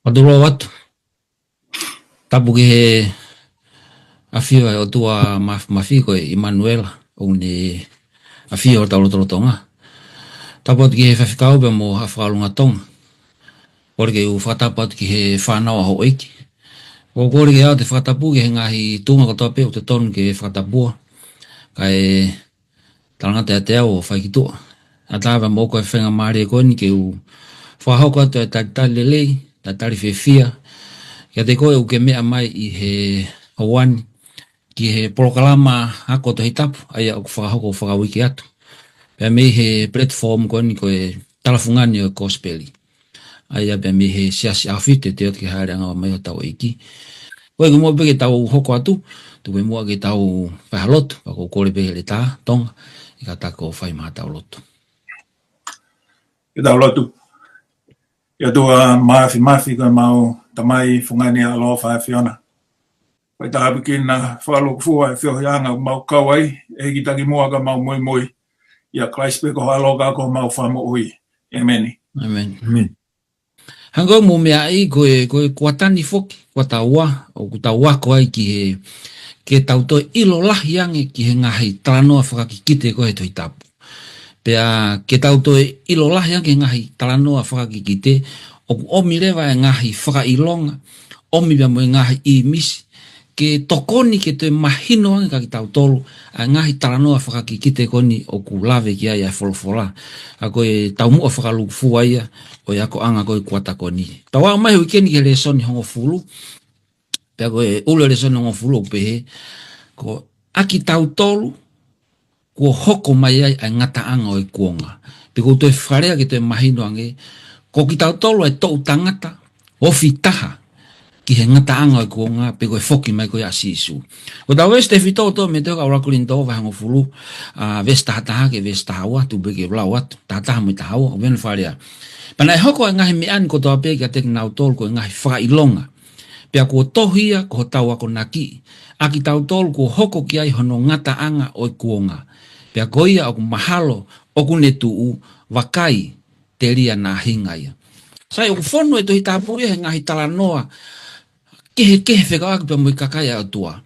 Paduro watu. Tapu ki he awhia o tua mawhi koe Emmanuel o ni awhia o taulotonga. Tapu atu ki he whawhikau pe mo hawhakalunga tonga. Kore ke u whatapu atu ki he whanau ho eiki. Kore ke au te whatapu ki he ngahi tunga katoa pe o te tonu ke whatapua. Kai talangata te au o whaikitua. A tāwa mo koe whenga maare koe ni ke u whahoko atu e tatali lelei, tatali whiwhia. Kia te koe u ke mea mai i he hawani ki he porokalama hako to hitapu ai au whakahoko whakawiki atu. Pea me he platform koe ni koe talafungani o gospeli. Ai a pea me he siasi awhite te atu ki haere anga mai o tau eiki. Koe ke mua peke tau hoko atu, tu koe mua ke tau whahalotu, wako kore peke le tā, tonga, i ka tako whai maha tau lotu. Ke tau lotu. Ia tua mafi koe mau tamai fungani alo whae whiona. Pai tā hapikin na whalok fua e whiohianga mau kauai, e ki taki mua ka mau moi. Ia Christ peko haloka ko mau whamo ui. Amen. Amen. Amen. Hango mo mea ai koe kuatani foki, kuataua, o kutaua ko ai ki he ke tauto ilo lahi ange ki he ngahi talanoa whakakikite koe toi tapu. Pea ke tauto ilo lahi ange ngahi talanoa whakakikite, o omi rewa e ngahi whakailonga, omi bia mo e ngahi i misi, ke tokoni ke toi mahino ange kaki tautolu, a ngahi talanoa whakakikite koni o ku lave ki ai a wholofola. A koe taumua whakaluku fua ia, o ako anga koe kuata koni. Tawa mai wikeni ke lesoni hongo fulu, pea koe ule lesoni hongo fulu o pehe, ko aki tautolu, ko hoko mai ai a ngata anga o i kuonga. Peko toi wharea ke toi mahino ange, ko ki tautolu ai tau tangata, ofi taha, ki he ngata anga o i kuonga, peko e foki mai koe a sisu. Ko tau weste fito to me teo ka urakulin to vai hongo fulu, vesta hataha ke vesta hawa, tu beke vlau atu, tahataha mo i tahawa, o venu wharea. Pana e hoko e ngahi meani ko toa peke a teki nau tolu ko e ngahi whakailonga. Pea ko tohia ko tau ako naki. Aki tau tolu ko hoko ki ai hono ngata anga o i kuonga. Pea ko ia aku mahalo oku netu wakai te ria na hingaia. Sai oku whono e tohi tāpuri he ngahi talanoa kehe whekau aki pea mo i kakaya o tua.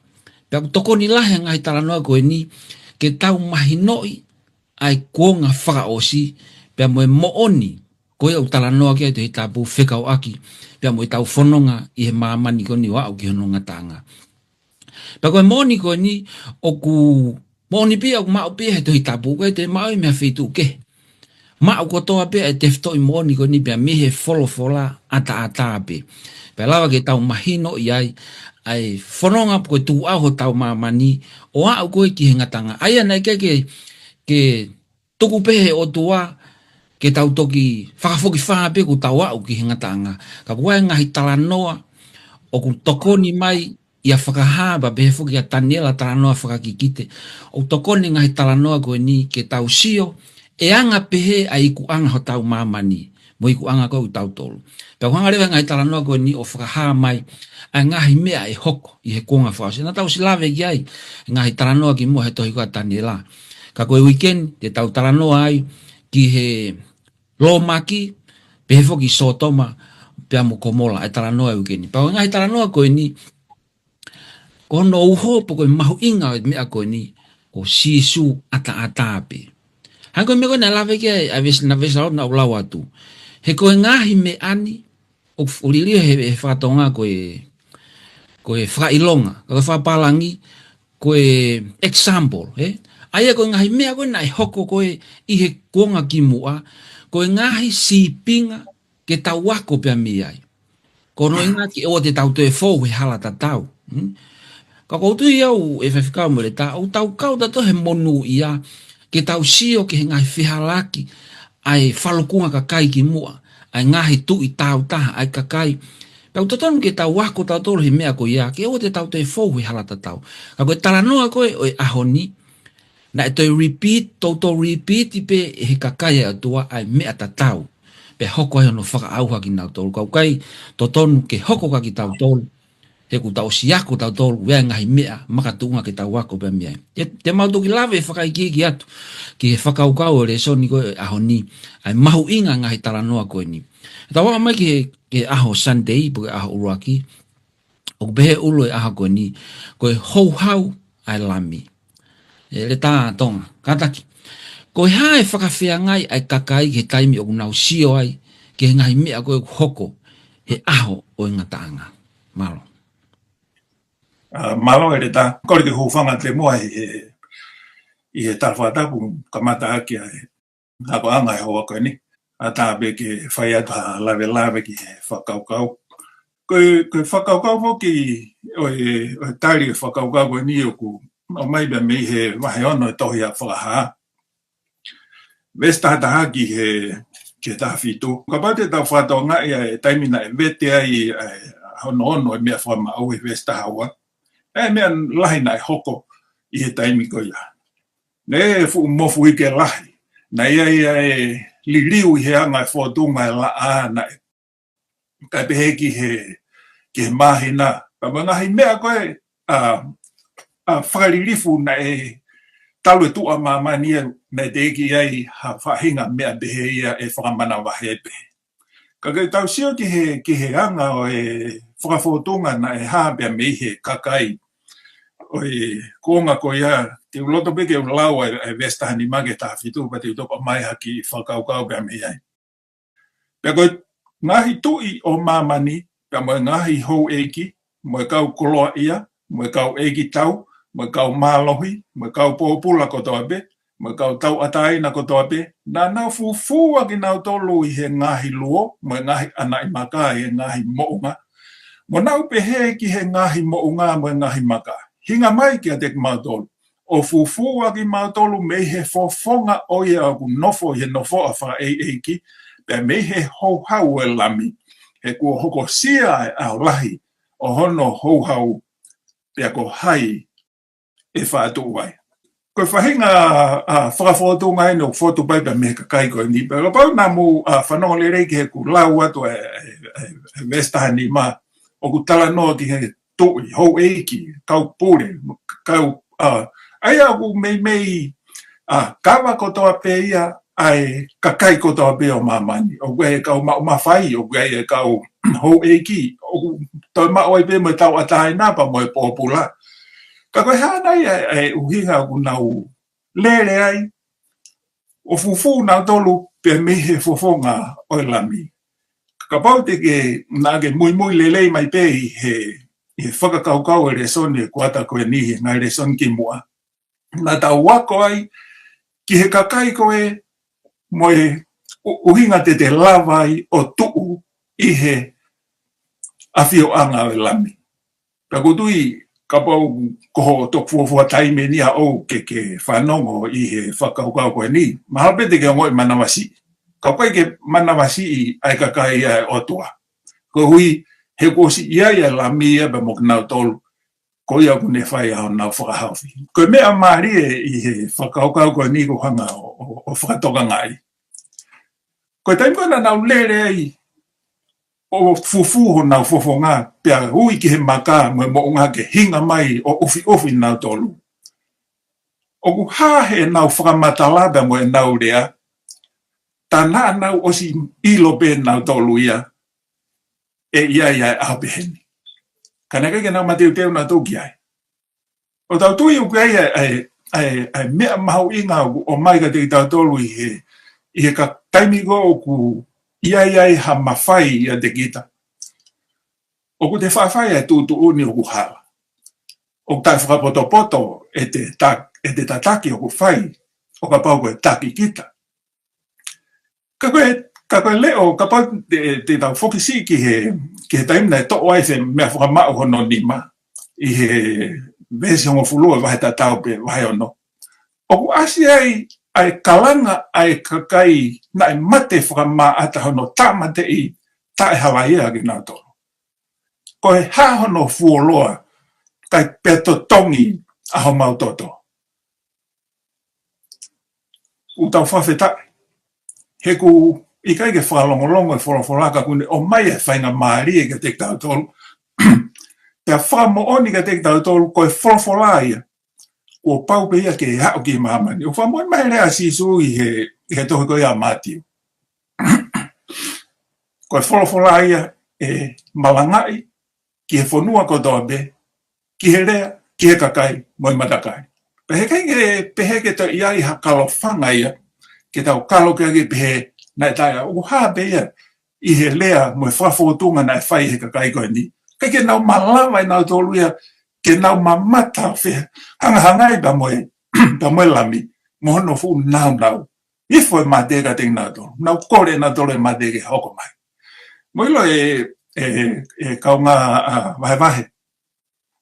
Pea ku tokoni lahe ngahi talanoa ko e ni ke tau mahinoi ai kuonga whakaosi pea mo e mooni koe au talanoa ki ai tohi tāpu whekau aki pea mo i tau whanonga i he maamani ko ni wau ki hono ngatanga. Pea koe mooni ko ni oku mooni pia oku mao pia he tohi tāpu koe te mao i mea whitu ke. Mao kotoa pia e tefto i mooni ko ni pia mihe wholofola ata pe. Pea lawa ke tau mahino i ai whanonga koe tu au ho tau maamani o au koe ki he ngatanga. Aia nei ke tuku pehe o tua ke tau toki whakafoki whaape ku tau au ki he ngatanga. Ka kua ngahi talanoa o ku tokoni mai ia whakahaba pehe fuki a Daniela talanoa whakakikite. O tokoni ngahi talanoa koe ni ke tau sio e anga pehe a iku anga ho tau mamani. Mo iku anga koe u tau tolu. Pea kuanga rewa ngahi talanoa koe ni o whakahaa mai a ngahi mea e hoko i he kuanga whakasi. Na tau silave ki ai ngahi talanoa ki mua he tohi koe a Daniela. Ka koe weekend te tau talanoa ai ki he lo maki pehe foki sotoma pea mo komola e talanoa e weekend. Pea ngahi talanoa koe ni ko no uho po koe mahu inga o mea koe ni ko sisu ata ape. Hanko me koe na lave ki a na vesa na ulau atu. He koe ngahi me ani o ulirio he whakatonga koe whakailonga, koe whapalangi, koe example. Aia koe ngahi mea koe na hoko koe i he kuonga ki mua, koe ngahi sipinga ke tau wako pia mi ai. Kono inga ki o te tau te fōu he hala ta tau. Ka koutu iau e whawhikau mo le ta, o tau kau tato he monu ia, ke tau sio ke he ngahi whihalaki, ai whalokunga ka kai ki mua, ai ngahi tu i tau taha, ai ka kai. Pau tatonu ke tau wako tau tolo he mea ko ia, ke o te tau te fōu he hala ta tau. Ka koe talanoa koe o e ahoni, na e toi repeat, toto repeat i pe he kakai atua ai mea ta tau. Pe hoko ai ono whaka auha ki nau tolu. Kau kai totonu ke hoko ka ki tau tolu. he ku tau siako tau tolu wea ngahi mea makatunga ke tau wako pia mea. Te mautu ki lawe whakaiki ki atu ki he whakaukau le so ni koe aho ni ai mahu inga ngahi talanoa koe ni. Ta waka mai ki he aho Sunday po ke aho uruaki o behe ulo e aho koe ni koe hou hau ai lami. Le tā tonga, kataki. Koe hae whakawhia ngai ai kakai ke taimi o kunau sio ai ke ngahi mea koe hoko he aho o ngataanga. Malo. Malo e ta kore ke hufanga te moa i he tarwhatapu kamata aki ai hako anga e hoa koe ni. A tā be ke whai atu ha lawe ki he whakaukau. Koe whakaukau hoki o tāri e whakaukau koe ni o mai bea mei he wahe ono e tohi a whakahaa. Vesta hata ki he ke tā whitu. Ka pate tau whātau ngai e taimina e vete ai hono e mea whama au e vesta hawa. E mea lahi nai hoko i he taimi ko ia. Ne fu mofu i ke lahi. Na ia e liriu i he anga e whotunga e la āna e. Kai pehe ki he mahina. Pa mangahi mea koe whakaririfu na e talu e tua mamania na te eki ai ha whahinga mea behe ia e whakamana wahe pehe. Ka kei tau sio ki he anga o e whakawhotunga na e hāpea mei he kakai o e konga ko ia te uloto peke u lau e vestahani mage tā whitu pa te utopa mai haki whakaukau pea mei ai. Pea koe ngahi tui o mamani pea moe ngahi hou eki moe kau koloa ia moe kau eki tau moe kau mālohi moe kau pōpula ko toa pe moe kau tau ataina ko toa pe na nau fufua ki nau tolu i he ngahi luo moe ngahi ana i maka i he ngahi mounga mo nau pehe ki he ngahi mounga moe ngahi maka hinga mai ki a te mautolu o fufua ki mautolu mei he fofonga o ia o ku nofo he nofo a wha eiki pe mei he hou hau e lami he kua hoko sia e au lahi o hono hou hau pe ko hai e whaatu wai. Koe whahinga whakawhotu ngai no whotu pai pa me kakai koe ni. Pero pau nā mu whanonga le reiki he ku lau atu e vestahani ma o ku tala no ki he tui, hou eiki, kau pure, kau ai au mei kawa kotoa pe ia ai kakai kotoa pe o mamani. O kue e kau mawhai, o kue e kau hou eiki, o toi mao e pe mo tau atai napa mo e pōpula. Ka koe hānai e uhinga ku nau lere ai, o fufu nau tolu pe mehe fofonga o lami. Ka pau te ke nage mui lelei mai pe he whakakaukau e resoni e kuata koe nihi, ngai resoni ki mua. Nā tau wako ai, ki he kakai koe, mo e uhinga te lawai o tuu i he awhio anga o lami. Ka kutui, ka pau koho tok fuafua taime ni a o ke whanongo i he whakaukau koe ni. Mahape te ke ngoi manawasi. Ka koe ke manawasi i ai kakai ai otua. Ko hui he kosi ia ia la mia ba mok nau tolu. Ko ia kune whai au nau whakahauwhi. Ko mea maari i he whakaukau koe ni ko hanga o whakatoka ngai. Ko taimko na nau lere ai o fufu nau fofo ngā, pia hui ki he maka mo ngā ke hinga mai o ofi nau tolu. O ku hahe nau whakamatalabe mo e nau rea, ta nā nau osi ilo pe nau tolu ia, e ia e au peheni. Kanaka ke nau mateu teo nau tōki ai. O tau tui uke ai mea mahu inga o mai ka te tau tolu i he ka taimigo o ku Iai ha mawhai ia te kita. O ku te whawhai e tūtu uni o ku hala. O ku tai whakapoto e te tataki o ku whai, o ka pau koe taki kita. Ka koe leo, ka pau te tau whokisi ki he taimina e to'o ai se mea whakamau hono nima, i he vesi hongo fulua wahe tatau pe wahe ono. O ku asi ai kalanga ai kakai na e mate whakama ata hono tamate i tae Hawaii ki nau tolo. Ko he hahono fuoloa kai peto tongi aho mau toto. Utau whawhetai. He ku i kai ke whakalongolongo e whorowhoraka kune o mai e whainga maari e ke te tau tolo. Pea whamo oni ka te tau tolu koe wholofola ia. O pau pe ia ke hao ki mahamani. O whamo mai rea sisu i he tohi koe a Matthew. Koe wholofola ia e malangai ki he whanua ko toa be, ki he rea, ki he kakai, moi matakai. Pehe ke to ia i hakalo whanga ia, ke tau kalo ke agi pehe nai taia, o haa pe ia, i he lea moi whafotunga nai whai he kakai koe ni. Kai ke nau malawa i nau tolu ia, ke nau mamata whea, hangahangai pa moe lami, mohono fu nau. Ifo e matega ting nau tolu, nau kore nau tolu e matege hoko mai. Moilo kaunga vahe.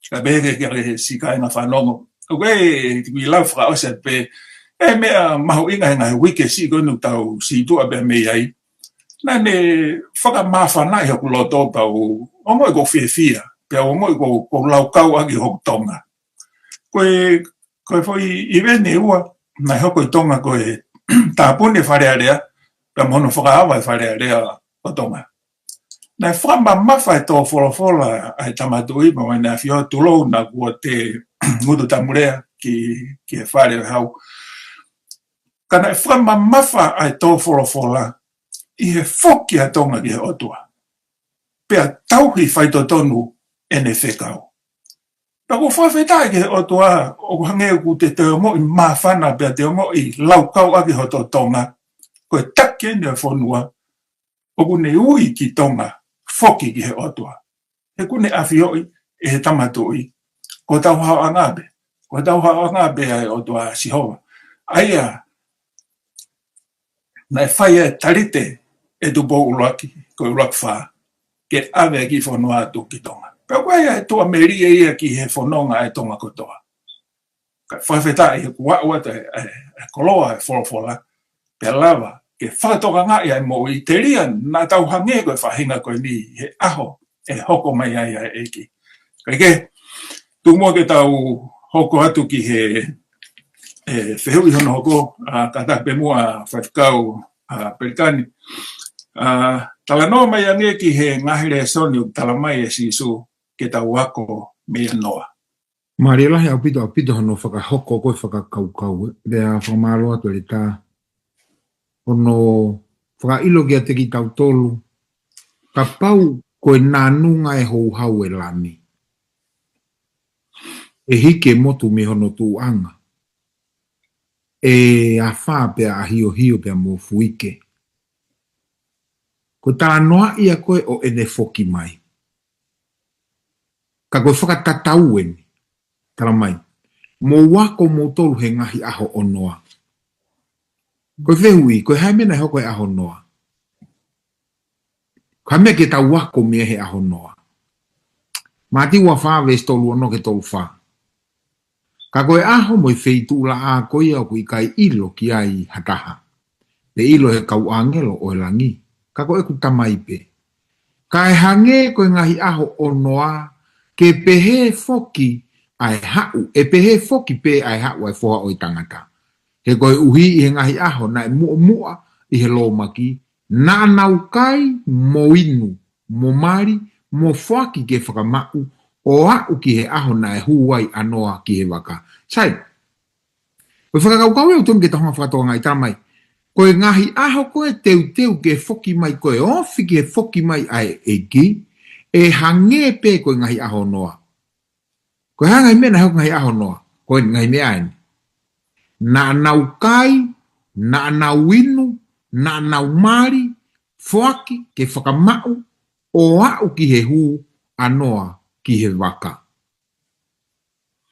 Ka bege ke sikai na whanongo. Oke, mi lau whaka ose pe, mea mahu inga henga he wike si gonu tau si tua be me ai. Nane whaka mawhanai hoku loto pau, ongo i ko whiawhia, pia ongo i ko lau kau agi hoku tonga. Koe foi i vene ua, nai hoko i tonga koe tāpune wharearea, pia mono whakaawa i wharearea o tonga. Nai whamba mawhai tō wholofola ai tamatui, ma wai nai whio tulou na kua te ngutu tamurea ki he whare hau. Ka nai whamba mawha ai tō wholofola i he whoki a tonga ki he otua. Pea tauhi whaito tonu ene whekau. Pea ko whawhetai ki he otua, o hangeu ku te mo i mawhana, pea te mo i laukau aki hoto tonga, koe take ne whonua, o kune ui ki tonga, whoki ki he otua. He kune awhioi e he tamatui, ko tau hao angabe. Ko tau hao angabe ai otua sihoa. Aia, nai whaia tarite e tupo ulaki, ko ulaki wha, ke awe ki whanua atu ki tonga. Pea koe e tua meria ia ki he whanonga e tonga kotoa. Ka whawhetai he kua uata e koloa e wholofola, pea lava, ke whakatoka ngai ai mo i te ria, nā tau hange koe whahinga koe ni, he aho, e hoko mai ai ai eki. Kai ke, tu mua ke tau hoko atu ki he whehui hono hoko, ka tape mua whaitkau Perikani. Tala noa mai ange ki he ngahere soni o tala mai e sisu ke tau wako mea noa. Marielahi au pito hono whakahoko koe whakakaukau, rea whamaro atu e tā. Ono whakailo kia te ki tau tolu, ka pau koe nānunga e hou hau e lani. E hike motu me hono tū anga. E a whā pia a hio pia mō fuike. Ko tā noa ia koe o ene whoki mai. Ka koe whakatatau eni, tala mai. Mō wako mō tolu he ngahi aho o noa. Koe whehui, koe haimena e hoko e aho noa. Ka mea ke tau wako mea he aho noa. Mati ua whawe stolu ono ke tolu wha. Ka koe aho mo i wheitu la a koe au kui kai ilo ki ai hataha. Le ilo he kau angelo o e langi. Ka koe ku tamai pe. Ka e hange koe ngahi aho o noa ke pehe foki ai hau. E pehe foki pe ai hau ai foha o i tangata. He koe uhi i he ngahi aho na e mua i he lo maki. Na nau kai mo inu, mo mari, mo whaki ke whakamau o au ki he aho na e huai anoa ki he waka. Sai, koe whakakaukau e utun ke tahonga whakatoa ngai tamai. Koe ngahi aho koe teu ke whoki mai koe ofi ke whoki mai ai eki, e hange pe koe ngahi aho noa. Koe hangai mena hau ngahi aho noa, koe ngahi mea aini. Na nau kai, na nau inu, na nau mari, whaki ke whakamau, o au ki he hu anoa ki he waka.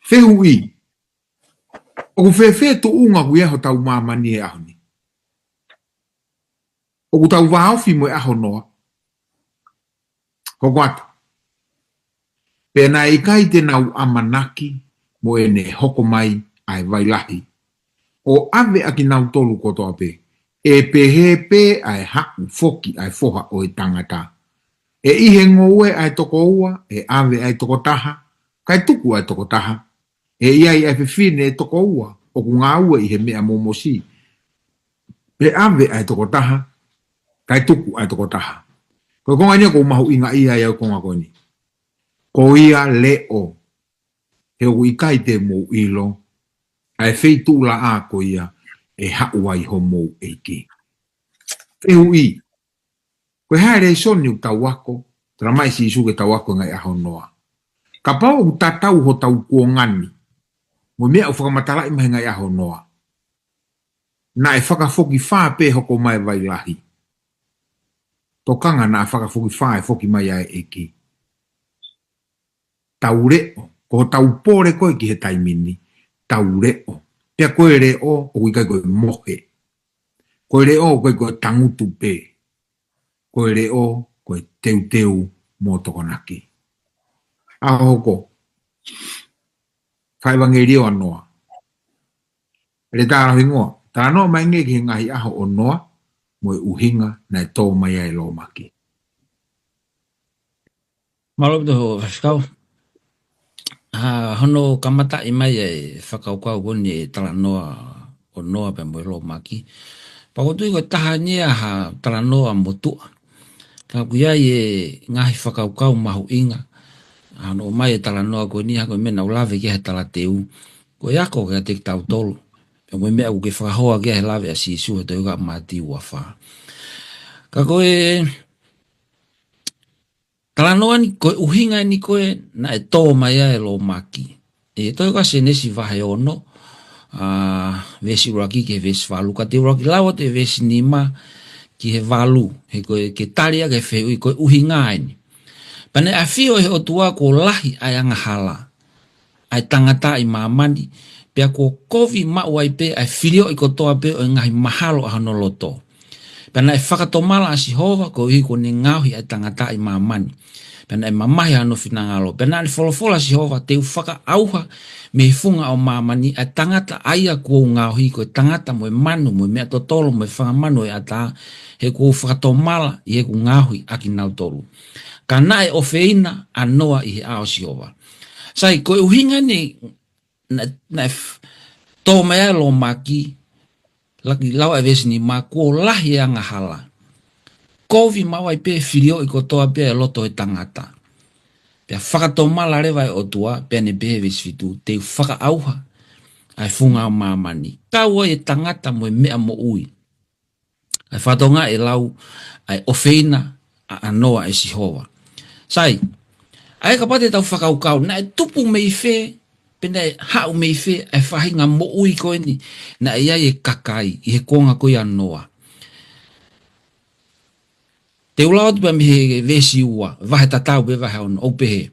Whehu i, o ku whewhe tu unga hui aho tau mamani e aho ni. O ku tau wahauwhi mo e aho noa. Hoko atu. Pena i kai te nau amanaki mo e ne hoko mai ai wailahi. O ave aki nau tolu kotoa pe. E pehe pe ai haku foki ai foha o i tangata. E ihe ngoe ai toko ua, e ave ai toko taha, kai tuku ai toko taha. E iai ai whiwhine e toko ua, o ku ngā ua i he mea momosi. E ave ai toko taha, kai tuku ai toko taha. Koe konga nia ko mahu inga ia iau konga koe ni. ko ia leo he o ikai te mo ilo ai fei tu la a ko ia e hauai ho mo eiki. E hui, koe haere i soni u tau wako, tera mai si isu ke tau wako ngai aho noa. Ka pau u tatau ho tau kua ngani, mo mea u whakamatalai mahi ngai aho noa. Na e whakafoki whaa pe hoko mai vai lahi. Tokanga na e whakafoki whaa e foki mai ai eki. Tau reo, ko tau pōre koe ki he taimini, tau reo. Pea koe reo, o ikai koe mohe. Koe reo, koe koe tangutu pe. Koe reo, koe teu mō tokonaki. Aho hoko, whaiwangerio anoa. Re tāra hingoa, tā noa mai nge ki ngahi aho o noa, mo e uhinga na e tō mai ai lo maki. Malo to whakau. Hono kamata i mai e whakaukau koni e tala noa o noa pe mo lo maki. Pakotui ko taha nia ha tala noa motua. Ka kuia e ngahi whakaukau mahu inga. Ano mai e tala noa koni ha ko mena ulave ki he tala teu. Ko iako ke te tau tolu. Pe mo mea uke whakahoa ki he lave a sisu he te uka mati ua wha. Ka koe tala noa ni koe uhinga ni koe na e tō mai e lo maki. E toi ka se nesi vahe ono. Vesi uraki ke vesi valu. Ka te uraki lawa te vesi nima ki he valu. He koe ke taria ke wheui koe uhinga ni. Pane a whio he o tua ko lahi ai angahala. Ai tangata i mamani. Pea ko kovi mauai pe ai whirio i ko toa pe o ngahi mahalo a hanoloto. Pena e whakatomala a Sihova ko i ko ni ngauhi ai tangata i mamani. Pena e mamahi anu finangalo. Pena ni folofola Sihova te whaka auha me funga o mamani ai tangata aia kua ngauhi ko tangata mo e manu mo e mea totolo mo e whangamanu e ata he kua whakatomala i he ku ngauhi aki nautolu. Ka nae o feina a noa i he ao Sihova. Sai ko uhinga ni na tō mea lo maki laki lau e vesi ni ma kua lahi anga hala. Kovi mawai pe whirio i kotoa pe e loto e tangata. Pea whakatomala rewa e otua pe ne behe vesi fitu te whaka auha ai funga o mamani. Kaua e tangata mo e mea mo ui. Ai whatonga e lau ai ofeina a noa e Sihova. Sai, ai ka pate tau whakaukau na e tupu mei whee pena e hau mei whee ai whahinga mo ui koe ni na e ai e kakai i he konga koe anoa. Te ula atu pa mi he vesi ua, vahe tatau pe vahe ono, au pehe.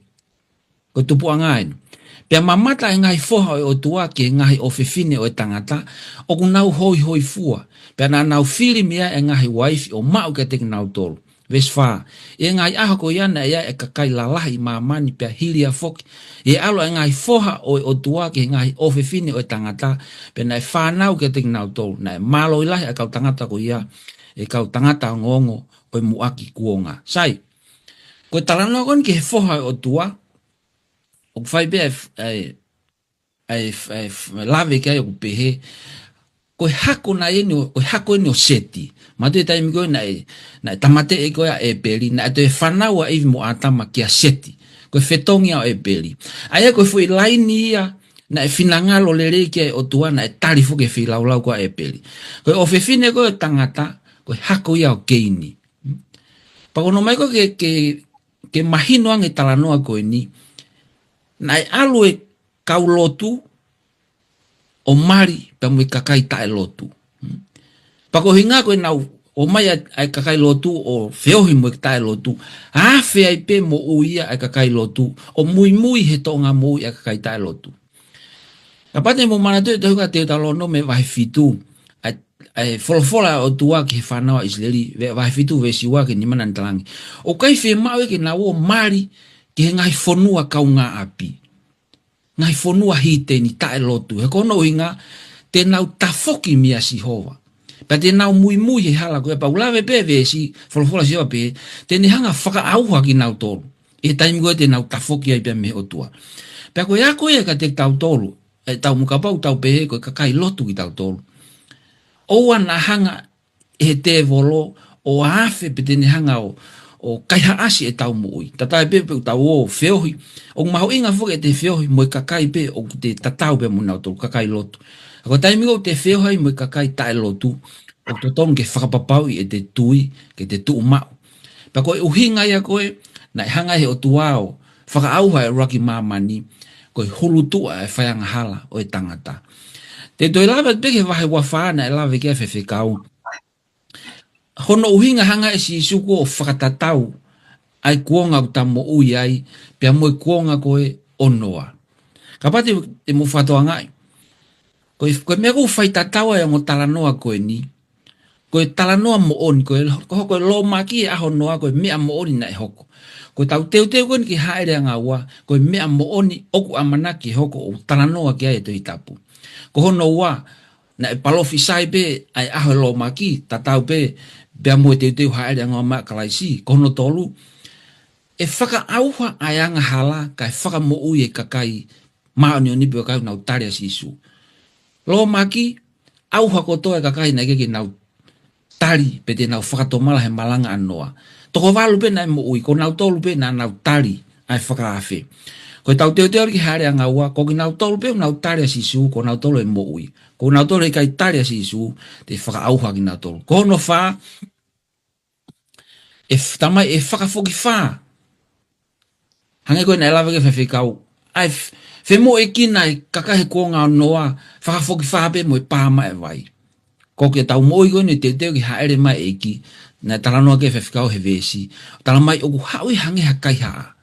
Ko tupu angainu. Pea mamata e ngai foha o tua ki e ngai o fefine o e tangata, o ku nau hoi fua. Pea na nau fili mia e ngai waifi o mau ke teki nau tolu. Vesfa, e ngai aha ko iana e e kakai lalahi mamani pea hilia foki. E alo e ngai foha o tua ki e ngai o fefine o e tangata, pea na e whanau ke teki nau tolu. Na e malo ilahi e kau tangata ko ia, e kau tangata ngongo, koe muaki kuonga. Sai, koe talanoa kon ki he foha o tua, o kwhai pe lave kia o pehe, koe hako na eni, koe hako eni o seti. Matu e taimi koe na e tamate e koe a e peli, na e to e whanau a iwi mo atama kia seti. Koe whetongi a e peli. Aia koe fui laini ia, na e finangalo le rei kia o tua, na e tarifu ke whilaulau koe a e peli. Koe o whewhine koe tangata, koe hako ia o keini. Pakono mai ko ke mahino ang e talanoa ko ni na e alu e kau lotu o mari pa mo kakai tae lotu. Pako hinga ko na o mai ai kakai lotu o feohi mo tae lotu. A fe ai pe mo uia ai kakai lotu o mui he tonga mo ai kakai tae lotu. Kapate mo mana te ka te talono me vai fitu. Ai fola o tua ki whanau Israeli vai fitu vesi wa ki ni mana ntalangi. O kai whe mau ke na o mari ki he ngai whonua kau ngā api. Ngai whonua hite ni tae lotu. He kono inga te nau tafoki mia Sihova. Pa te nau mui he hala koe pa ulawe pe vesi fola siwa pe te ni hanga whaka auha ki nau tolu. E taimi koe te nau tafoki ai pe me o tua. Pa koe a koe ka te tau tolu. E tau mukapau tau pe koe kakai lotu ki tau tolu. Oua na hanga e te volo o afe pe tene hanga o o kaiha asi e tau mo ui. Tatai pe pe tau o whiohi. O maho inga fuke te whiohi mo i kakai pe o te tatau pe muna o tō kakai lotu. Ako taimigo te whiohi mo i kakai tae lotu. O to tonu ke whakapapau i e te tui, ke te tuu mau. Pa koe uhinga ia koe, na hanga he o tuao, whakaauha e raki mamani, koe hulu tua e whaianga hala o e tangata. Te toi lawa peke wahe wawhana e lawa kia whewhekau. Hono uhinga hanga e si isuko o whakatatau, ai kuonga utamo ui ai, pia moe kuonga koe onoa. Ka pati te mo whatoa ngai. Koe mea kou whaitatau e ngo talanoa koe ni, koe talanoa mo oni, koe lo maki e aho noa, koe mea mo oni na e hoko. Koe tau teu koe ni ki haere anga ua, koe mea mo oni oku amanaki hoko o talanoa kia e to itapu. Ko hono ua, na e palofi sai pe, ai aho lo maki, tatau pe, bea mo teu haere anga ua kalaisi, ko hono tolu, e whaka auha ai anga hala, kai whaka mo ui e kakai, maoni o nipi o kai nau taria sisu. Lo maki, auha kotoa e kakai na keke nau tari pe te nau whakatomala he malanga anoa. Toko walu pe na mo ui, ko nau tolu pe na nau tari ai whakaafe. Ko tau teo ki haere anga ua, ko ki nau tolu pe nau tari a sisu, ko nau tolu e mo ui. Ko nau tolu e kai tari a sisu, te whakaauha ki nau tolu. Ko hono wha, tamai e whakafoki wha. Hange koe na elawa ke whewhikau. Ai, whemo e kina e kakahe kuonga anoa, whakafoki wha pe mo e pāma e vai. Ko ke tau moi koe ni te ki haere mai eki, na talanoa ke whewhikau he vesi, talamai oku haui hange hakai haa.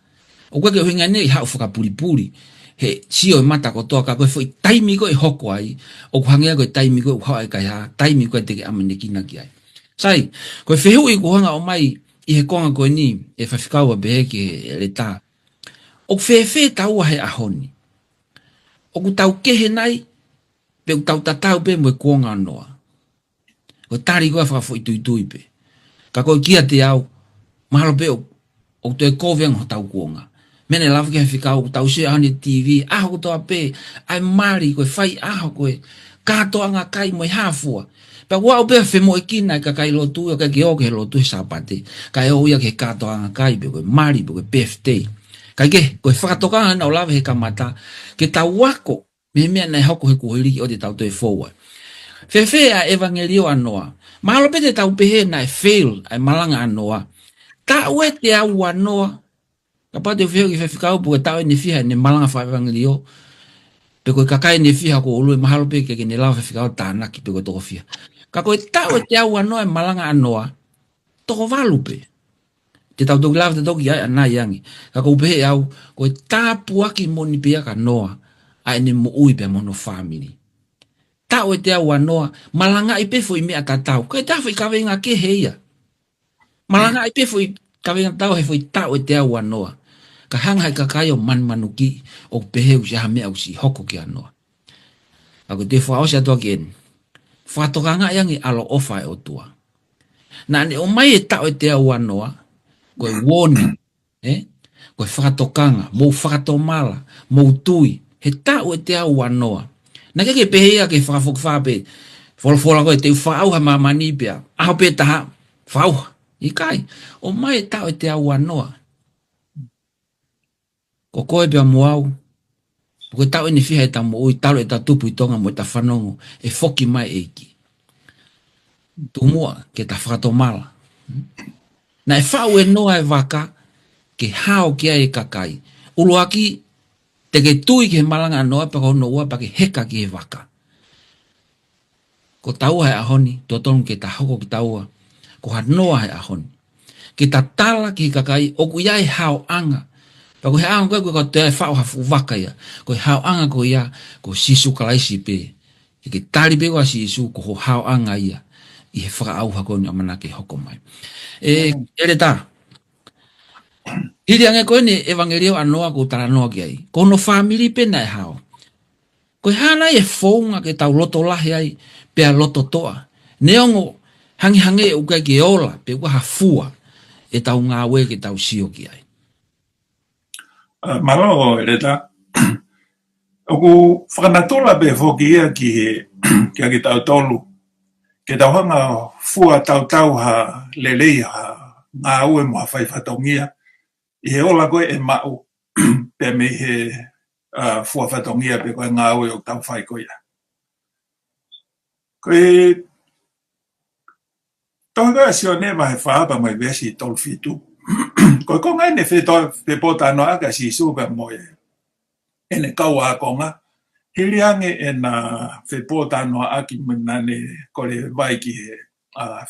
O koe ke uhinga nei hau whakapuripuri, he sio e mata kotoa ka koe fwoi taimi koe hoko ai, oku hangea koe taimi koe uhau ai kai haa, taimi koe teke amenekina ki ai. Sai, koe whehui kuhanga o mai, i he konga koe ni, e whewhikau a beheke e le tā. Oku whewhe tau he ahoni. Oku tau kehe nai, pe u tau tatau pe mo e kuonga anoa. Ko tari koe whakafo i tui pe. Ka koe kia te au, mahalo pe o te koveang ho tau kuonga. Mene lawa ke whikau, tau se ane TV, aho toa pe, ai mari koe whai aho koe, katoa ngā kai mo i hāfua. Pa wau pe whemo e kina ka kai lotu, ka ke oke he lotu he sapate, ka e oia ke katoa ngā kai, pe koe mari, pe koe birthday. Ka ke, koe whakatoka na o lawa he kamata, ke tau wako, me mea nei hoko he kuhiriki o te tau toi forward. Whewhe a evangelio anoa. Mahalo pe te tau pehe na e fail, ai malanga anoa. Ta ue te au anoa. Ka pate wheo ki whewhikau po ke tau e ne whiha ne malanga wha evangelio. Pe koe kakai ne whiha ko ulu e mahalo pe ke ne lau whewhikau tānaki pe koe toko whiha. Ka koe tau e te au anoa e malanga anoa. Toko walu pe. Te tau toki lawa te toki ai anai yangi. Ka koe pehe au, koe tāpuaki moni pia ka noa. Ai ne mo ui pe mono family. Tau e te au anoa, malanga i pe foi mea tatau. Koe tau foi kawenga ke heia. Malanga i pe foi kawenga tau he foi tau e te au anoa. Ka hanga i kakai o manuki o peheu si hamea o si hoko ki anoa. Ako te fua osia toa ki en. Whatokanga yangi alo ofa e o tua. Na ne o mai e tau e te au anoa, koe warning, koe whakatokanga, mou whakatomala, mou tui, he tau e te au anoa. Na ke pehea ke whakafok whape, wholofola koe te whaauha mamani pia, aho pe taha, whaauha, i kai, o mai tau e te au anoa. Ko koe pia muau, koe tau e ni whiha e ta mo ui, tau e ta tupu i tonga mo e ta whanongo, e whoki mai eiki. Tu mua ke ta whakatomala. Na e whau e noa e waka, ke hao kia e kakai. Uluaki, te ke tui ke malanga anoa pa kono ua pa ke heka ki e waka. Ko taua he ahoni, tuatonu ke ta hoko ki taua, ko hanoa he ahoni. Ke ta tala ki kakai, oku ia e hao anga. Pa ko he anga koe ko te e whao hafu waka ia. Ko he hao anga ko ia, ko sisu kalaisi pe. Ke tari pe wa sisu, ko ho hao anga ia. I he whaka auha koe ni amana ke hoko mai. Ere ta. Hiri ange koe ni evangelio anoa ko taranoa ki ai. Kono family pe na e hao. Koe hana e whounga ke tau loto lahi ai pea loto toa. Neongo hangi e ukai ki ola pe ua hafua e tau ngā we ke tau sio ki ai. Malo ere ta. Oku whakanatola pe whoki ia ki a ki tau tolu. Ke tau hanga fua tau ha lelei ha ngā ue mua whai whatongia. I he ola koe e mau pe me he fua whatongia pe koe ngā ue o tau whai koe. Koe tohanga sio ne mai whaaba mai vesi tol fitu. Koe ko ngai ne whe pota no aga si suga mo ene kaua konga. Hiriange e na whe pota no aki minane kore vaiki he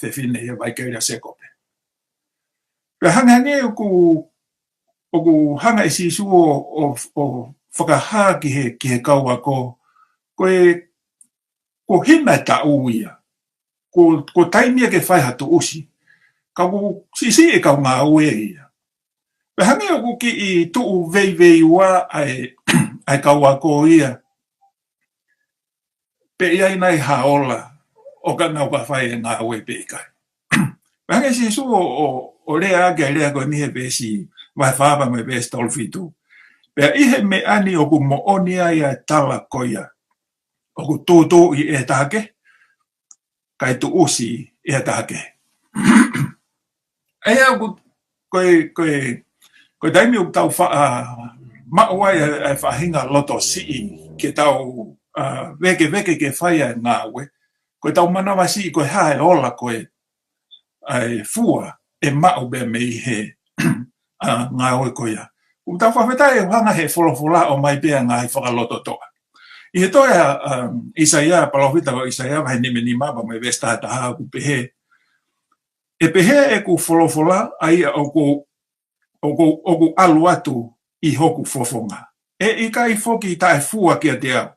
whe fine he vaikeria sekope. Pe hangange oku hanga i si su o whakaha ki he kaua koe hina ta uia. Ko taimia ke whai hatu usi. Ka ku sisi e kau ngā ue ia. Pe hange oku ki i tuu vei ua ai kaua ko ia. Pe iai nai haola o ka ngau ka whai e ngā ue pe ikai. Pe hange si su o rea ake rea koe mihe pesi vai whaaba me pesi tolfitu. Pe ihe me ani oku mo onia ia tala koia. Oku tūtū i e tāke. Kai tu usi e tāke. Eia koe daimi o tau maua e whahinga loto sii ke tau veke ke whaia ngā ue. Koe tau manawa sii koe hae ola koe ai fua e mau be mei he ngā ue koea. U tau whawhetai e hanga he wholofola o mai bea ngā he whakaloto toa. I he toia Isaia, palawhita o Isaia, vai nime ni maba mai vesta taha ku pehe. E pehe e ku wholofola aia oku alu atu i hoku fofonga. E i kai foki tae fua kia te au.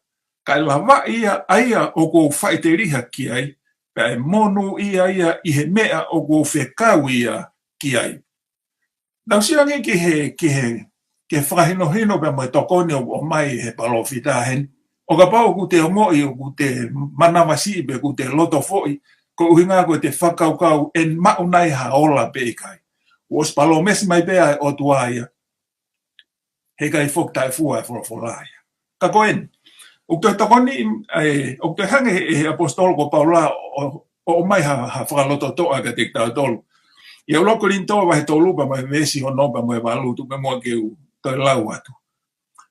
Kai lawa ia aia oku whaeteriha ki ai, pe e monu ia i he mea oku whekau ia ki ai. Nau siangi ke whakahino pe mai tokone o mai he palawhita hen. O ka pau ku te omoi o ku te manawasi be ku te loto foi, ko uhinga ko te whakaukau en maunai haola pe kai. Os palomesi mai bea o tuaia. He kai fok tai fua e wholofolaya. Ka koen, o te tokoni, o te hange he apostol ko Paula o mai ha whakaloto toa ka te tau tolu. I au loko rintoa wahe tolupa mai vesi o nopa mai walutu me mua keu toi lau atu.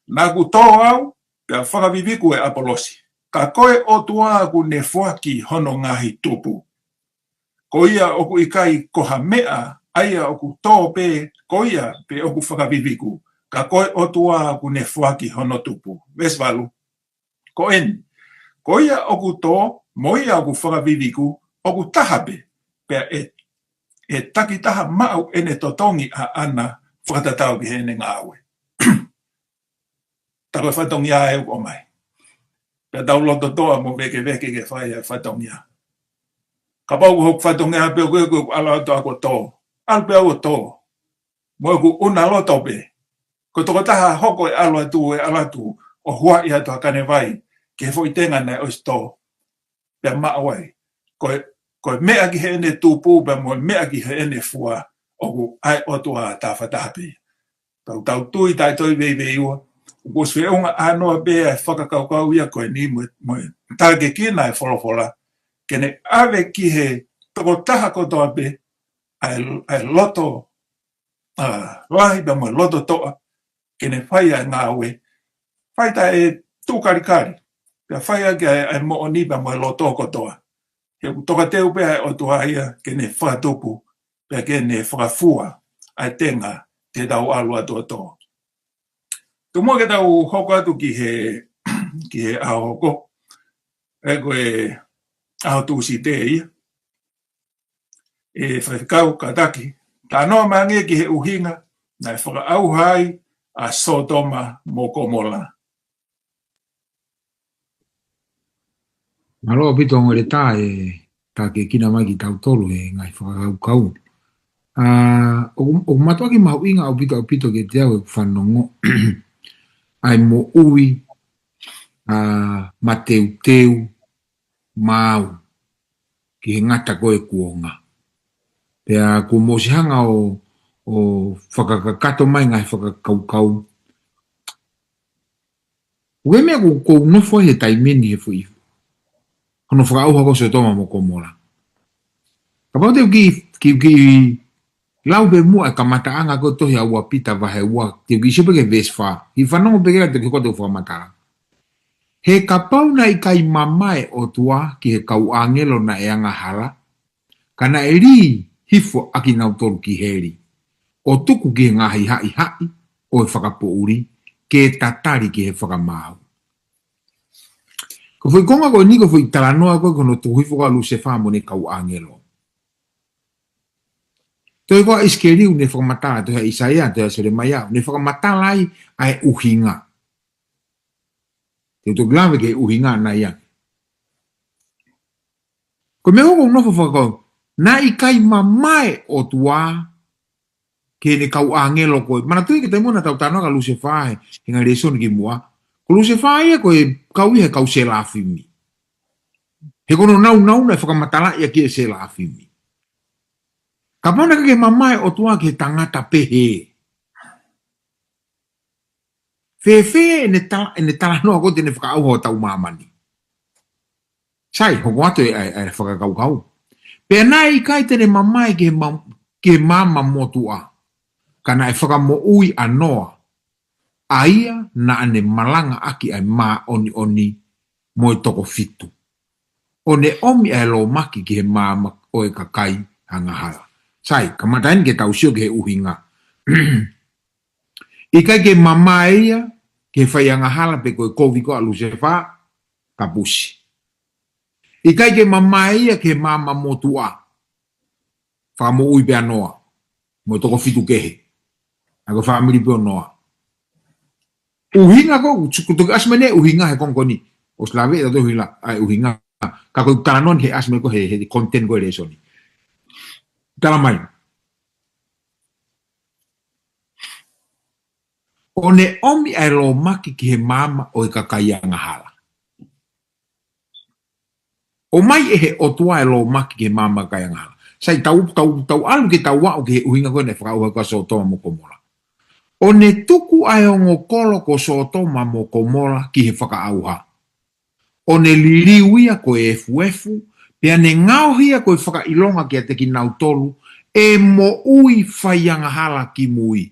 Nā ku tō au, ka whakaviviku e apolosi. Ka koe o tua ku ne whaki hono ngahi tupu. Ko ia oku ikai koha mea, aia oku tō pe, ko ia pe oku whakaviviku. Ka koe o tua ku ne whaki hono tupu. Vesvalu. Ko en. Ko ia oku tō, mo ia oku whakaviviku, oku tahape, pe e taki taha mau ene totongi a ana whakatatau ki hene ngā aue. Tako whatongi a e o mai. Pea tau loto toa mo veke ke whai e whatongi a. Ka pau ku hoku whatongi a peo ku ala ato ako tō. Al peo o tō. Mo ku una loto pe. Ko toko taha hoko e alo atu e alatu o hua i ato hakane vai. Ke fo i tenga nei ois tō. Pea maa wai. Ko mea ki he ene tūpū pe mo mea ki he ene fua o ku ai otua ta whatahapi. Tau tui tai toi vei ua. Ko se unga anoa bea whakakaukau ia koe ni mo tāke kina e wholofola. Kene ave ki he toko taha kotoa pe ai loto lahi pe mo loto toa. Kene whaia ngā ue. Whaita e tūkarikari. Pea whaia ki ai mo oni pe mo loto kotoa. He toka teu pea o tua ia kene whakatupu. Pea kene whakafua ai tenga te tau alua toa. Tumua ke tau hoko atu ki he ao hoko. E koe ao tūsi te ia. E whaikau kataki. Tā noa mangi ki he uhinga. Nai whakaau hai a Sodoma mo Komola. Malo pito ngore tā tā ke kina mai ki tau tolu e ngai whakaukau. O matua ki mahu inga au pito ke te au e whanongo. Ai mo ui, mateu, mau, ki he ngata koe kuonga. Pea ku mosihanga o whakakakato mai ngai whakakaukau. Ue mea ko nofo he taimeni he fui. Kono whakauha ko Sodoma mo Komola. Ka pau teo ki Lau be mua e kamata anga ko tohi a ua pita vahe ua te gisho peke vesfa. I whanongo peke la te kiko te whamata. He ka pauna i kai mamae o tua ki he kau angelo na e anga hala. Kana e ri hifo aki nau toru ki heri. O tuku ki he ngahi hai o e whakapo uri ke tatari ki he whakamau. Ko fui konga ko niko fui talanoa kono tuhi fuka lu se whamo ne kau angelo. Toi koa iskeriu ne whakamata, toi Isaia, toi Seremia, ne whakamata lai ai uhinga. Te tu glave ke uhinga na ia. Ko me hoko nofo whakau, na i kai mamae o tua ke ne kau angelo koe. Mana tui ke te muna tau tanoa ka luse whae, hinga resoni ki mua. Ko luse whae koe kau i he kau se lafimi. He kono nau na whakamatala ia ki e se lafimi. Ka pauna ke mamae o tua ke tangata pehe. Fefe ne tala noa ko te ne whakaauho tau mamani. Sai, hoko atu e whakakau. Pea nai kai tene mamae ke mama motua. Kana e whakamo ui anoa. Aia na ane malanga aki ai maa oni mo e toko fitu. O ne omi e lo maki ki he mama o e kakai hangahara. Sai, kamatain ke tau sio ke he uhinga. Ika ke mama ia, ke whaianga hala pe koe kovi ko alu se wha, kapusi. Ika ke mama ia ke mama motua. Whamo ui pe anoa. Mo toko fitu kehe. Ako family pe anoa. Uhinga ko, kutuki asmene uhinga he kongkoni. O slave tato hila, ai uhinga. Kako talanon he asme ko he content ko resoni. Talamai. O ne omi ai lo maki ki he mama o e kakaianga hala. O mai e he o tua e lo maki ki he mama kakaianga hala. Sai tau alu ke tau wao ki he uhinga koe ne whakauha ka sotoma mo komola. O ne tuku ai ongo kolo ko sotoma mo komola ki he whakaauha. O ne liriuia ko e efu, pia ne ngauhia ko e whakailonga ki a te ki nautolu, e mo ui whaianga hala ki mui.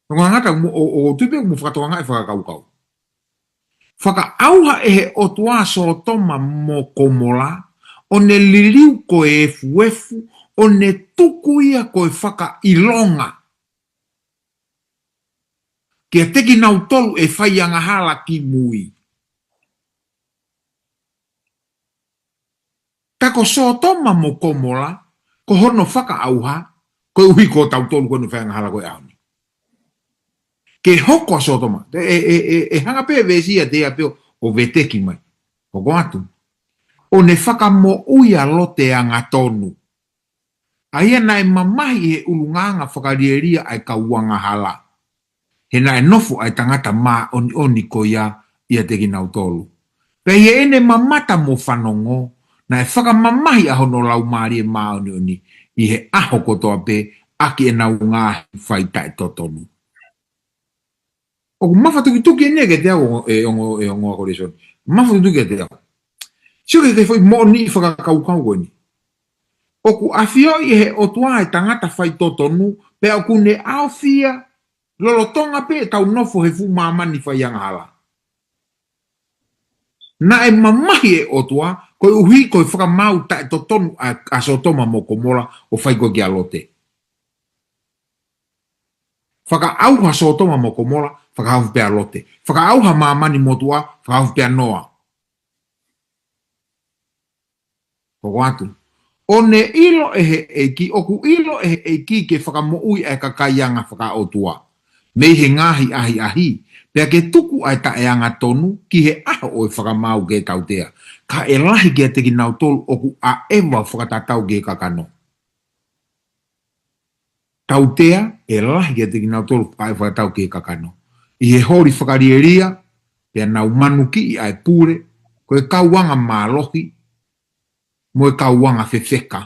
Nga ngata o tupe mo whakatoanga e whakakaukau. Whakaauha e he o tua sotoma mo komola, o ne liriu ko e efu, o ne tuku ia ko e whakailonga. Ki a te ki nautolu e whaianga hala ki mui. Tako sotoma mo komola, ko hono whakaauha, ko uhi ko tautolu ko no whaianga hala ko e auni. Ke hoko sotoma, hanga pe vesia te apeo o veteki mai, hoko atu. O ne whakamo uia lote anga tonu. Aia nai mamahi he ulunganga whakarieria ai kauanga hala. He nai nofu ai tangata maa oni ko ia te kinautolu. Pei he ene mamata mo whanongo, na e whakamamahi a hono lau maari e maa oni i he aho kotoa pe aki e nau ngā whaita e totonu. O mawhatuki e nege te au e ongo ako resoni. Mawhatuki e te au. Sio ke foi moni i whakakaukau koe ni. O ku awhio i he o tua e tangata whai totonu, pe au ku ne awhia lolotonga pe tau nofo he fu mamani whai anga hala. Na e mamahi e o tua, koe uhi koe whakamau ta e totonu a sotoma mo komola o whai koe ki alote. Whakaauha sotoma mo komola, whakahau pe alote. Whakaauha mamani mo tua, whakahau pe anoa. Koko atu. O ne ilo e he eiki, oku ilo e he eiki ke whakamoui e kakaianga whakaotua. Mei he ngahi ahi, pea ke tuku ai ta e anga tonu, ki he aho o e whakamau ke tautea. Ka e lahi ke te ki nau tolu oku a ewa whakatatau ke kakano. Tautea e lahi ke te ki nau tolu a e whakatau ke kakano. I he hori whakarieria, pea nau manuki i ai pure, koe kauanga mālohi, mo e kauanga whewheka,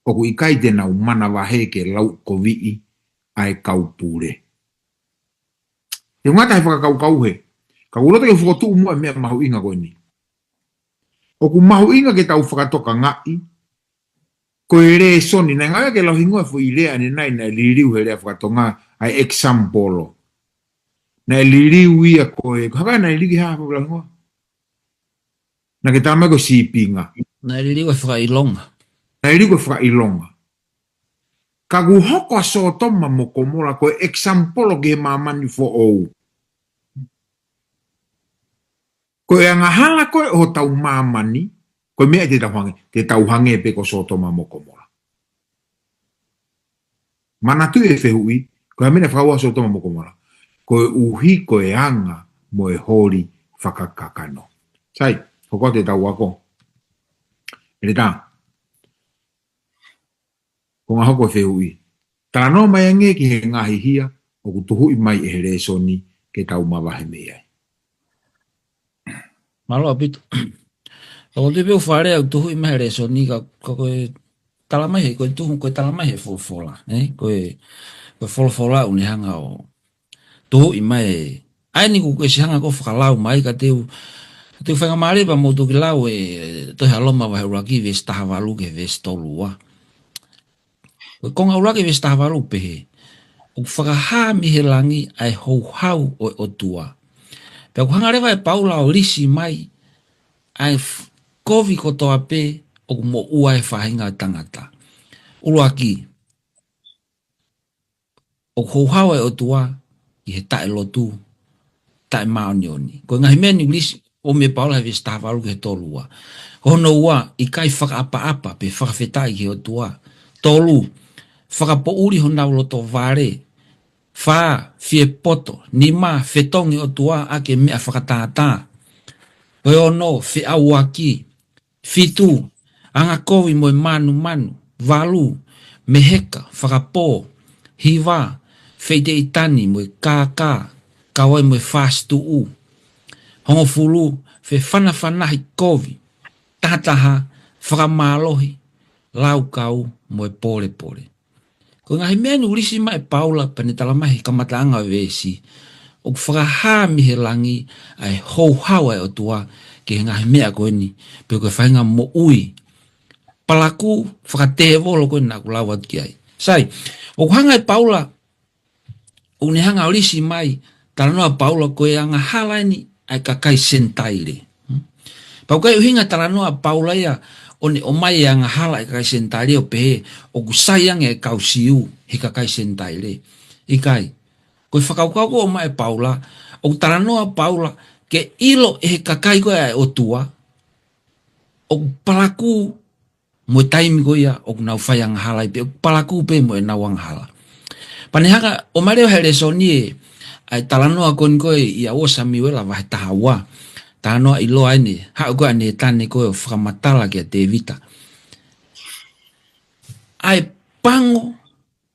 oku i kai tena umana wahe ke lau kovii ai kaupure. Te ngata he whakakau he, ka urota ke whakotu umua mea mahu inga koe ni. Oku mahu inga ke tau whakatoka ngai, ko ere soni na nga ke lo hingo fu ile ani nai na liriu hele fa tonga ai example na liriu ia ko e ka na ligi ha fa lo na ke tama ko sipinga Na lili wa fra ilonga. na liriu ko fa ilonga ka gu hoko so toma mo ko mola ko example ge mama ni fo o ko e nga hala ko o tau mama ni ko me te tau hange pe ko so toma mo ko mola mana tu e fehui ko amena fa wa so toma mo ko mola ko uhi ko e anga mo e hori whakakakano. Sai, hoko te tau ako. Ele tā. Ko ngā hoko whehui. Tā no mai ange ki he ngahi hia o ku tuhu i mai e he resoni ke tau mawahe mei ai. Malo apito. Ko te peo whare au tuhu i mai resoni ka koe talamai he, koe tuhu koe talamai he wholofola. Koe wholofola uni hanga o tuhu i mai ai ni ku koe si hanga ko whakalau mai ka teu whenga maare pa mo tuki lau e toi haloma wahe uraki ves tahavalu ke ves tolua. Koe konga uraki ves tahavalu pehe. O whakaha mi he langi ai hou o tua. Pea ku hanga rewa e paula o lisi mai ai kovi kotoa pe o mo ua e whahinga tangata. Uruaki. O hou e o tua i he tae lotu, tae maonioni. Ko ngahi meni lisi o me paula he ves tahavalu ke tolua. Hono ua i kai whakaapa-apa pe whakawhetai ke o tua. Tolu, whakapouri honau loto vare. Wha, fie poto, ni ma, whetongi o tua ake mea whakatata. Koe ono, whe awaki, fitu, anga kowi moe manu, valu, meheka, whakapo, hiva, wheite itani moe kaka, kawai moe fastu u. Hongo fulu, whe whanawhanahi kowi, tataha, whakamalohi, laukau moe pole. Ko ngahi menu ulisi mai paula pane talamahi kamataanga wesi. O whakaha mihe langi ai hou hawa o tua ke ngahi mea koe ni. Peo koe whainga mo ui. Palaku whakatevolo koe na kulawat ki ai. Sai, o hanga i paula o ne hanga ulisi mai talanoa paula koe anga halaini ai kakai sentaire. Pau kai uhinga talanoa paula ia o ne o mai anga hala e kai sentaire o pehe o kusayang e kau siu he kai sentaire. Ikai, koe whakaukau ko o mai paula, o taranoa paula ke ilo e he kakai koe ai o tua, o palaku mo taimi koe ia o nau whai anga hala i pe, o palaku pe mo e nau anga hala. Panehaka, o mareo he resoni e, ai talanoa kon koe ia o samiwela vahe tahawa, tānoa i loa ene, hau koe ane tane koe o whakamatala kia te vita. Ai pango,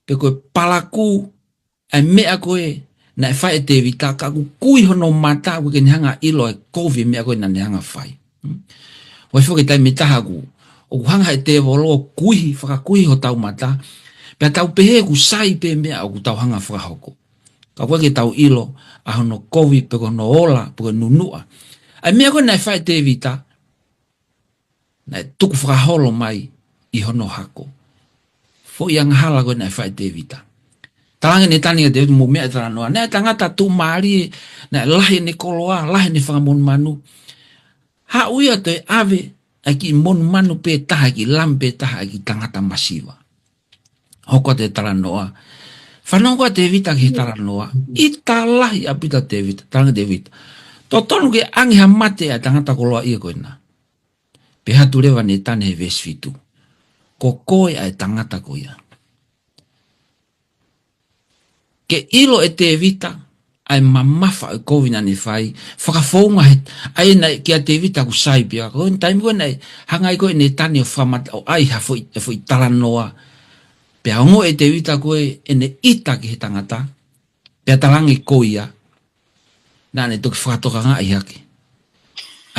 pe koe palaku, ai mea koe, na e whae te vita, ka ku kui hono mata, koe ke nihanga ilo e kovi mea koe na nihanga whae. Wai whoke tai me taha ku, o ku hanga e te volo kui, whakakuhi ho tau mata, pea tau pehe ku sai pe mea o ku tau hanga whakahoko. Ka koe ke tau ilo, a hono kovi, pe koe no ola, pe koe nunua. Ai mea koe nai whae te vita, nai tuku whakaholo mai i hono hako. Fo i hala koe nai whae te vita. Talange ne tani te mo mea taranoa. Nai tangata tu maari, nai lahi ne koloa, lahi ne whangamon manu. Ha uia te ave, ai ki mon manu pe taha, ki lampe taha, ai ki tangata masiwa. Hoko te taranoa. Whanonga te vita ki taranoa. I talahi apita te vita, talange te vita. Totonu ke angiha mate a tangata koloa ia koe na. Peha turewa ne tane he vesfitu. Ko koe ai tangata koe ia. Ke ilo e te vita, ai mamafa e kovina ne whai, whakafonga he, ai na kia te vita ku sai pia. Koe ni taimi koe nei, hangai koe ne tane o whamata, o ai ha fwoi talanoa. Pea ongo e te vita koe e ne ita ki he tangata, pea talangi koe ia. Nane toki whakatoka ngā i hake.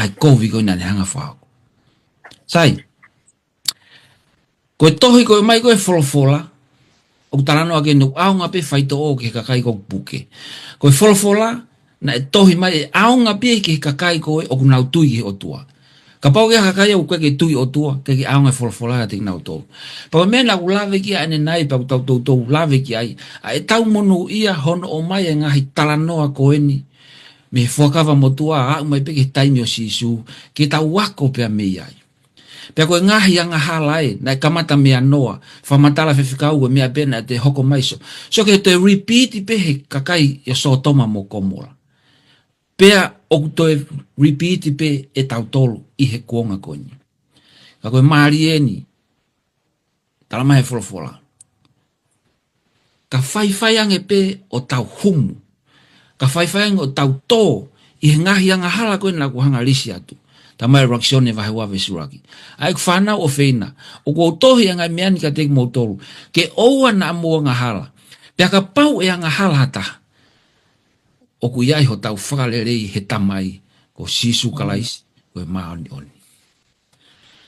Ai kovi koe nane hanga whako. Sai, koe tohi koe mai koe wholofola, o taranoa ke nuk aunga pe whaito o ke kakai koe puke. Koe wholofola, na e tohi mai e aunga pe ke kakai koe o kunau tui ke o tua. Ka pau ke kakaya u ke tui o tua, ke aonga folfola te nau tō. Pa mena u lave ki ane nai pa tau tau lave ki ai, a e tau monu ia hono o mai e ngahi talanoa koeni, me fuakawa motua a mai peke taimi o sisu, ke tau wako pia mei ai. Pea koe ngahi anga halai, na kamata mea noa, whamatala whiwhikau e mea pena te hoko maiso. So ke te repeat pehe kakai e so toma mo komora. Pea o te repeat pe e tau tolu i he kuonga koini. Ka koe maari eni, talama he wholofola. Ka whaiwhaiange pe o tau humu. Ka whaiwhaiange o tau tō i he ngahi anga hala koini la kuhanga lisi atu. Tamai reaksione vahe wawe suraki. Ai ku whanau o whina. O kua tohi anga meani ka teki mo toru. Ke oua na amua nga hala. Pea ka pau e anga hala hata. O ku iai ho tau whakalerei he tamai. Ko sisu kalaisi. Ko e maoni oni.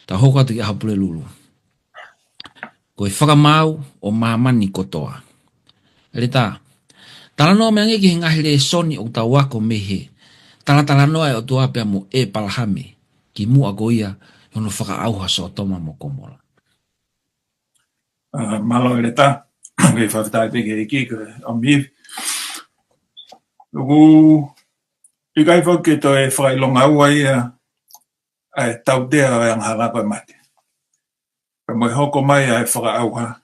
Ta hoka te ki ahapule lulu. Ko e whakamau o mamani kotoa. Ele ta. Talanoa me angeki he ngahire e soni o tau wako mehe. Talanoa e o tua pia mo e palahame. Ki mua goia, hono whakaauha so toma mo komola. Malo ele ta, ke whaftai peke e ki, o miv. Ugu, i kai whake to e whailonga ua ia, ai tau dea e ang halapa mate. Ka moi hoko mai ai whakaauha,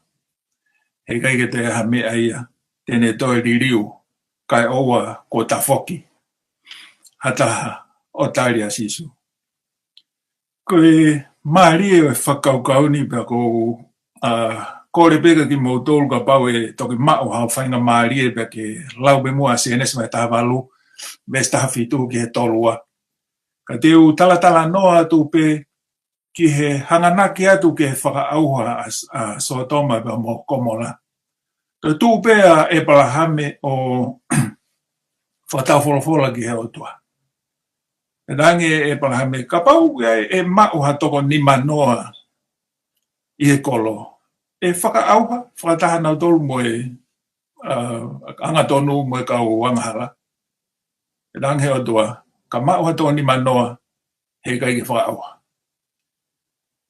he kai ke te ha mea ia, tene toi ririu, kai oua ko ta whoki, hataha o taria sisu. Koe maari e whakaukau ni pia ko kore peka ki mo tolu ka pau e toki mao hao whainga maari e pia ke lau be mua CNS mai taha walu mesta hafitu ki he tolua. Ka teu tala noa tu pe ki he hanganaki atu ki he whakaauha a soatoma pia mo komola. Ka tu pe e palahame o whatau wholofola ki he otua. E rangi e palahame, ka pau e mau ha toko ni manoa i e kolo. E whakaauha, whakataha nau tolu mo e angatonu mo e kau wangahara. E rangi o tua, ka mau ha toko ni manoa he kai ki whakaauha.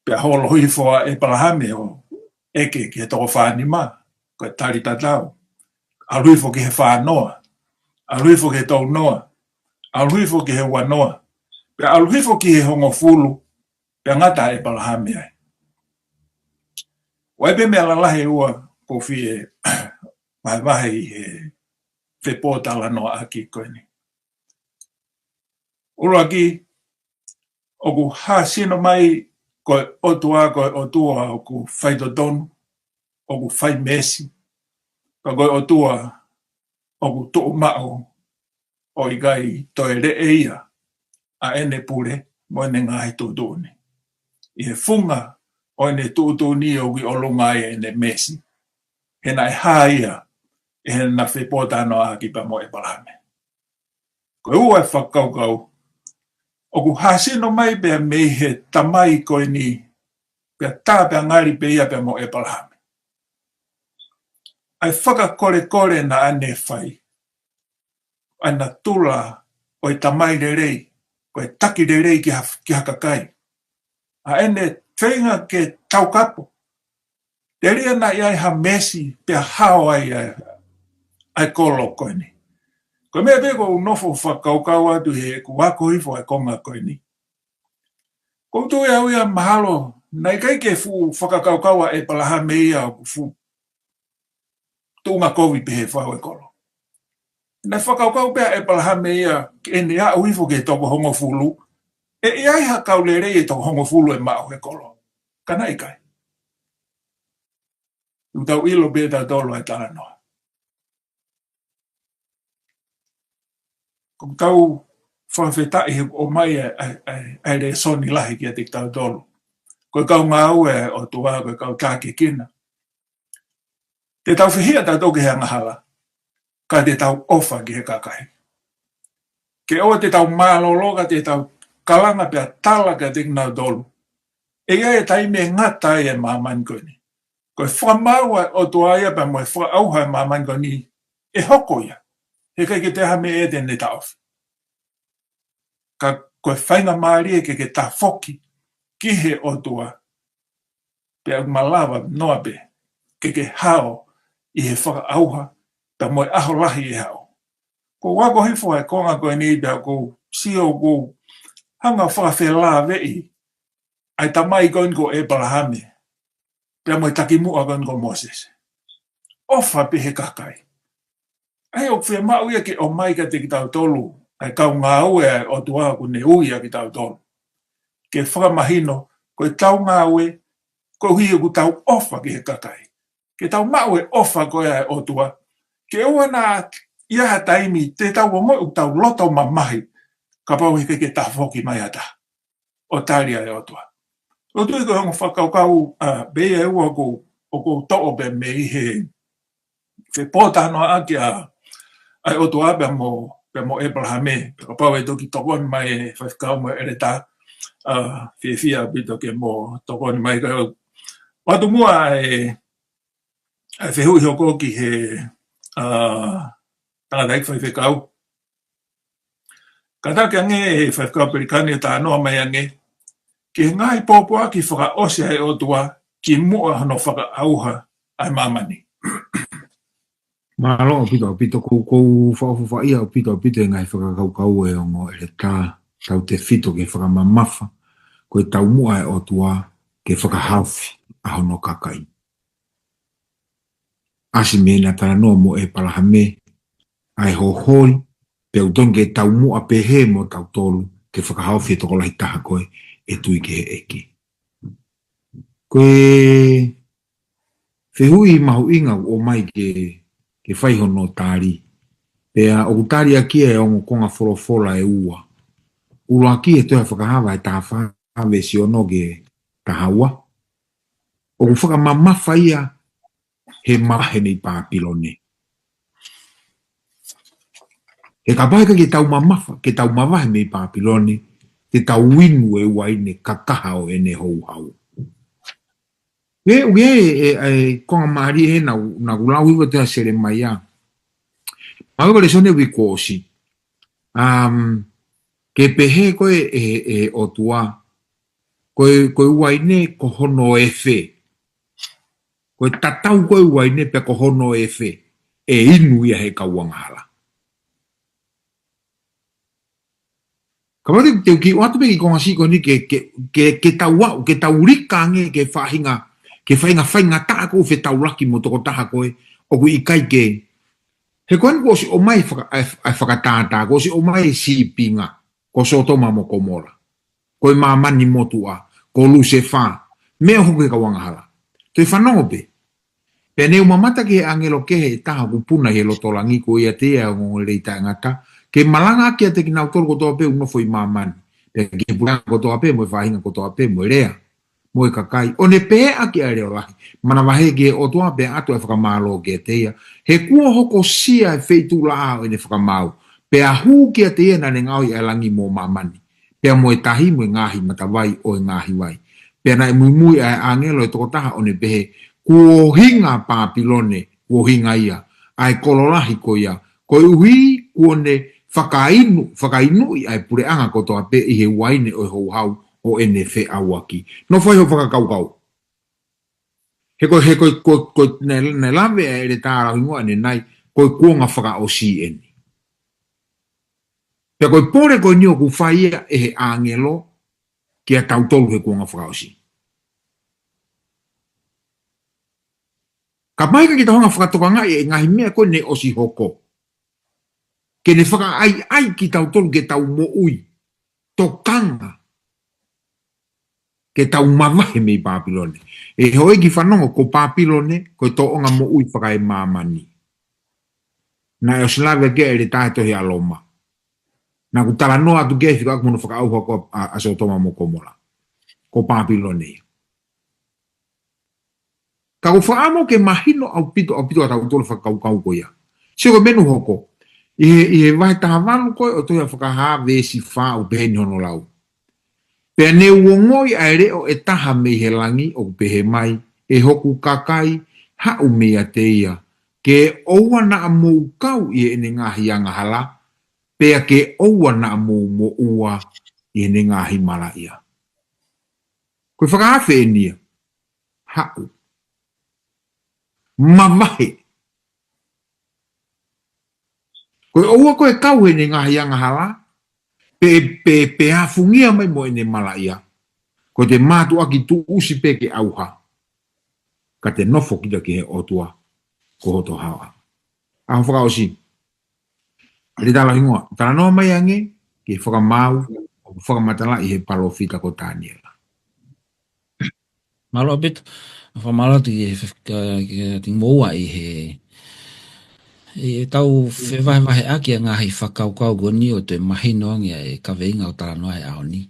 Pea holo hui fua e palahame o eke ki he toko whanima, ko e tari tatau. Alui fo ki he whanoa, alui fo ki he tau noa, alui fo ki he wanoa. Pea aluhifo ki he hongo fulu, pea ngata e palahame ai. Waipe mea lalahe ua kofi e mahewahe i he whepōtala noa aki koini. Uro aki, oku sino mai koe otua koe otua oku whaitotonu, oku whai mesi, koe otua oku tuu mao o ikai toe re eia. A ene pure, mo ene ngahi tūtūni. I he funga o ene tūtūni o ki olungai ene mesi. He nai haia, e he na whepōtano a ki pa mo e palahame. Koe ua e whakaukau, o ku hasino mai pia mei he tamai koe ni, pia tā pia ngari pe ia pia mo e palahame. Ai whakakore na ane whai. Ana tula o i tamai rerei, koe taki rerei ki hakakai. A ene whenga ke taukapo. Te ria na iai ha mesi pia hao ai kolo koe ni. Koe mea peko unofo whakaukau atu he ku wako hifo ai konga koe ni. Koe tu e au ia mahalo, nai kai ke fu whakakaukaua e palaha meia o fu tunga kovi pehe whao e kolo. Nai whakaukau pia e palaha meia e ne a uifo ke toko hongo fulu, e iai ha kaulere e toko hongo fulu e mao e kolo. Kana i kai. Utau ilo beta tolo e tala noa. Kung tau whawhetai o mai ai re soni lahi ki a tik tau tolo. Koe kau ngā ue o tua, koe kau tāke kina. Te tau whihia tau toke hea ngahala, ka te tau ofa ki he kakai. Ke oa te tau mālologa, te tau kalanga pia tala ka tik nau tolo. E ia e taime ngata e māman koe ni. Koe whamaua o tua ia pa moe whaauha e māman koe ni, e hoko ia. He kai ki te hame e tene tau. Ka koe whainga maari ke tā whoki, ki he o tua, pe au malawa noa pe, ke hao i he whakaauha, pe moe aho lahi e hao. Ko wako hifo e konga koe ni bea ko sio ko hanga whakawhela vei, ai tamai koen ko Abrahame, pe moe takimua koen ko Moses. Ofa pe he kakai. Ai o whea mau ia ke o mai ka te ki tau tolu, ai kau ngā ue o tua ku ne uia ki tau tolu. Ke whakamahino, koe tau ngā ue, ko hia ku tau ofa ki he kakai. Ke tau mau e ofa koe ai o tua. Ke ua nā ia taimi, te tau o moi tau loto mamahi, ka pau hike ke tā whoki mai ata. O tāria e o tua. O tui ko hongo whakaukau, bea e ua ko, o ko to'o be me i he, te pōtano aki ai o tua be mo Abrahame, ka pau e toki tokon mai whakau mo ere tā, fia bito ke mo tokon mai ka. Watu mua e whehui hoko ki he tādaik whakau. Ka take ange e whakau perikane tā noa mai ange, ki ngai pōpua ki whakaose ai o tua, ki mua hano whakaauha ai mamani. Malo pito kou whaafufa ia o pito ngai whakakaukau e ongo ere tā tau te whito ke whakamamafa koe tau mua e o tua ke whakahauwhi a hono kakai. Asi mena tara noa mo e palahame ai hohoi pe utonge tau mua pe he mo tau tolu ke whakahauwhi e toko lahi taha koe e tui ke he eki. Koe whehui mahu inga o mai ke whaihono tāri. Pea o tāri aki e ongo konga wholofola e ua. Uro aki e toa whakahawa e taha whawe si ono ge tahawa. O ku whakamamafa ia he mahe nei pāpilone. E ka paika ke tau mamafa, ke tau mawahe nei pāpilone, te tau winu e waine kakaha o ene hou hau. E konga maari he na kulau iwa te asere mai a. Mawa le sone wikosi. Ke pehe koe e o tua. Koe waine ko hono e whe. Koe tatau koe waine pe ko hono e whe. E inu ia he kauangahala. Kamati te uki watu pe ki konga siko ni ke tau wau, ke tau rikange ke whahinga. Ke whainga taha ko whe tau laki mo toko taha koe, o ku ikai ke. He koen ko si o mai whakatātā, ko si o mai sipinga, ko sotoma mo komora. Koe mamani motua, ko lu se wha, mea hoke ka wangahala. Toi whanongo pe. Pea neu mamata ke angelo ke he taha ku puna he lotolangi ko ia te ea ngongo reita ngata, ke malanga kia te ki nau tolu ko toa pe unofo i mamani. Pea ke puna ko toa pe, mo i whahinga ko toa pe, mo i rea. Moe kakai, o ne pe aki a reo lahi, mana wahe ge o toa pe atu e whakamalo ke teia, he kua hoko sia e feitu la o ene whakamau, pe a huu kia teia na ne ngau i alangi mo mamani, pe a moe tahi moe ngahi matawai o e ngahi wai, pe a na e mui a angelo e toko taha o ne pehe, kuo hinga pāpilone, kuo hinga ia, ai kololahi ko ia, ko uhi kuo ne whakainu i ai pure anga ko toa pe i he waine o e hou hau, o ene whe awaki. No whai ho whakakaukau. He koe ne lawe e re tāra hingoa ne nai, koe kuonga whaka o si eni. Pea koe pore koe nio ku whaia e he angelo ki a tautolu he kuonga whaka o si. Ka maika ki ta honga whakatoka ngai e ngahi mea koe ne o si hoko. Ke ne whaka ai ki tautolu ke tau mo ui. Tokanga. Ke tau mawahe mei Pāpilone. E hoi ki whanongo ko Pāpilone, ko to onga mo ui whakai mamani. Na e o silawea ke e re tāhe tohi aloma. Na ku tala noa atu ke whika akumono whakauha ko a sotoma mo komola. Ko Pāpilone. Ka ku whaamo ke mahino au pito a tau tolo whakaukau ko ia. Sio ko menu hoko. I he wahe taha wanu koe o tohi a whakaha vesi wha o beheni hono lau. Pea ne uongoi ai reo e taha mei he langi o pehe mai, e hoku kakai, hau mea te ia, ke oua na mou kau i ene ngahi anga hala, pea ke oua na mou mo ua i ne ngahi mala ia. Koe whakahawhi e nia, hau, mamahe. Koe oua koe kau e ne ngahi anga hala, pe hafungia mai mo e ne mala ia. Koe te mātu aki tu usi pe ke auha, ka te nofo kita ki he otua, ko hoto hawa. Aho whakao si. Ri tala hingoa, tala noa mai ange, ki whakamau, o whakamatala i he palo fita ko tāniela. Malo bit fa malo ti ti moa i he tau fe vai aki nga hi fakau kau goni o te mahino ngia e ka veinga o talanoa e ahoni.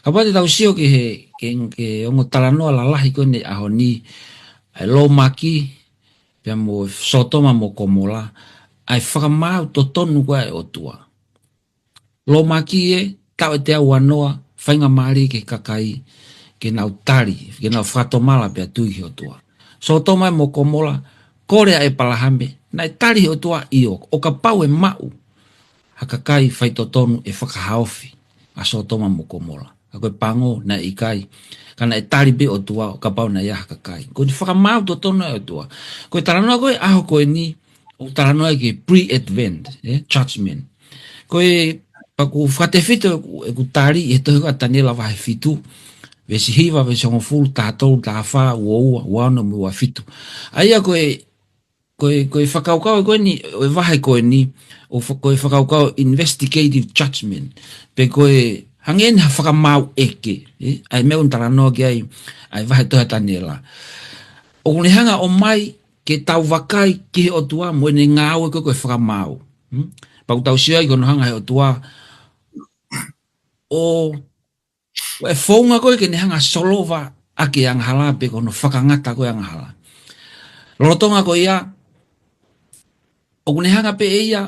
Ka pati tau sio ki he ke ongo talanoa la lahi kone ahoni ai lo maki pia mo sotoma mo komola ai whakamau to tonu kwa e o tua. Lo maki e tau e te awanoa whainga maari ke kakai ke nau tari, ke nau whatomala pia tui o tua. So toma mo komola, korea e palahame, nai tari o tua iyo, o ka pau e mau, hakakai whaitotonu e whakahaofi, a so toma mo komola. A koe pango na ikai, kana e tari be o tua, o ka pau na ia hakakai. Koe ni whakamau to tonu e o tua. Koe taranoa koe aho koe ni, o taranoa ke pre-advent, judgment. Koe, paku whatewhito e ku tari, e tohi ka tanela wahe fitu, vesi hiva vesi hongo fulu tātou tāwha ua uana mua fitu. Aia koe whakaukau koe ni, o wahai koe ni, o koe whakaukau investigative judgment, pe koe hangeni ha whakamau eke, ai meun taranoa ki ai wahai toha tanela. O kune hanga o mai ke tau wakai ki he o tua, mo ene ngāwe koe whakamau. Pau tau sia i kono hanga he o tua, o e whaunga koe ke ne hanga solova ake ang hala pe kono whakangata koe ang hala. Lorotonga koe ia, o kune hanga pe ia,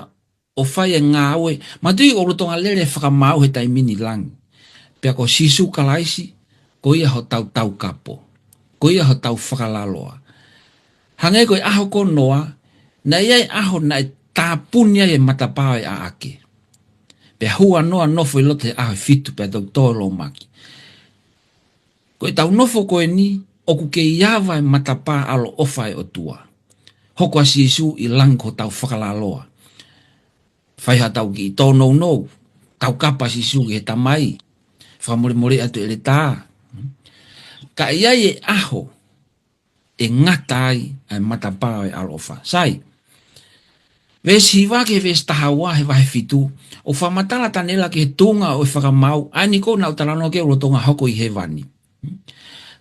o whai e ngāwe, matui o rotonga lere whakamau he taimini lang. Pea ko sisu kalaisi, ko ia ho tau kapo, ko ia ho tau whakalaloa. Hange koe aho ko noa, na iai aho na e tāpunia e matapao e a ake. Pea hua noa nofo i lote aho fitu pea tau tōlo maki. Koe tau nofo koe ni, oku ke iawa e matapa alo ofa e o tua. Hoko a sisu i langko tau whakalaloa. Whaiha tau ki tōnou nou, tau kapa sisu ki he tamai. Whamore atu ele tā. Ka iai e aho, e ngatai ai matapa e alo ofa. Sai, vesi wake vesi tahawa he wahe fitu, o whamatala tanela ki he tunga o e whakamau, ani ko na utarano ke o tonga hoko i he wani.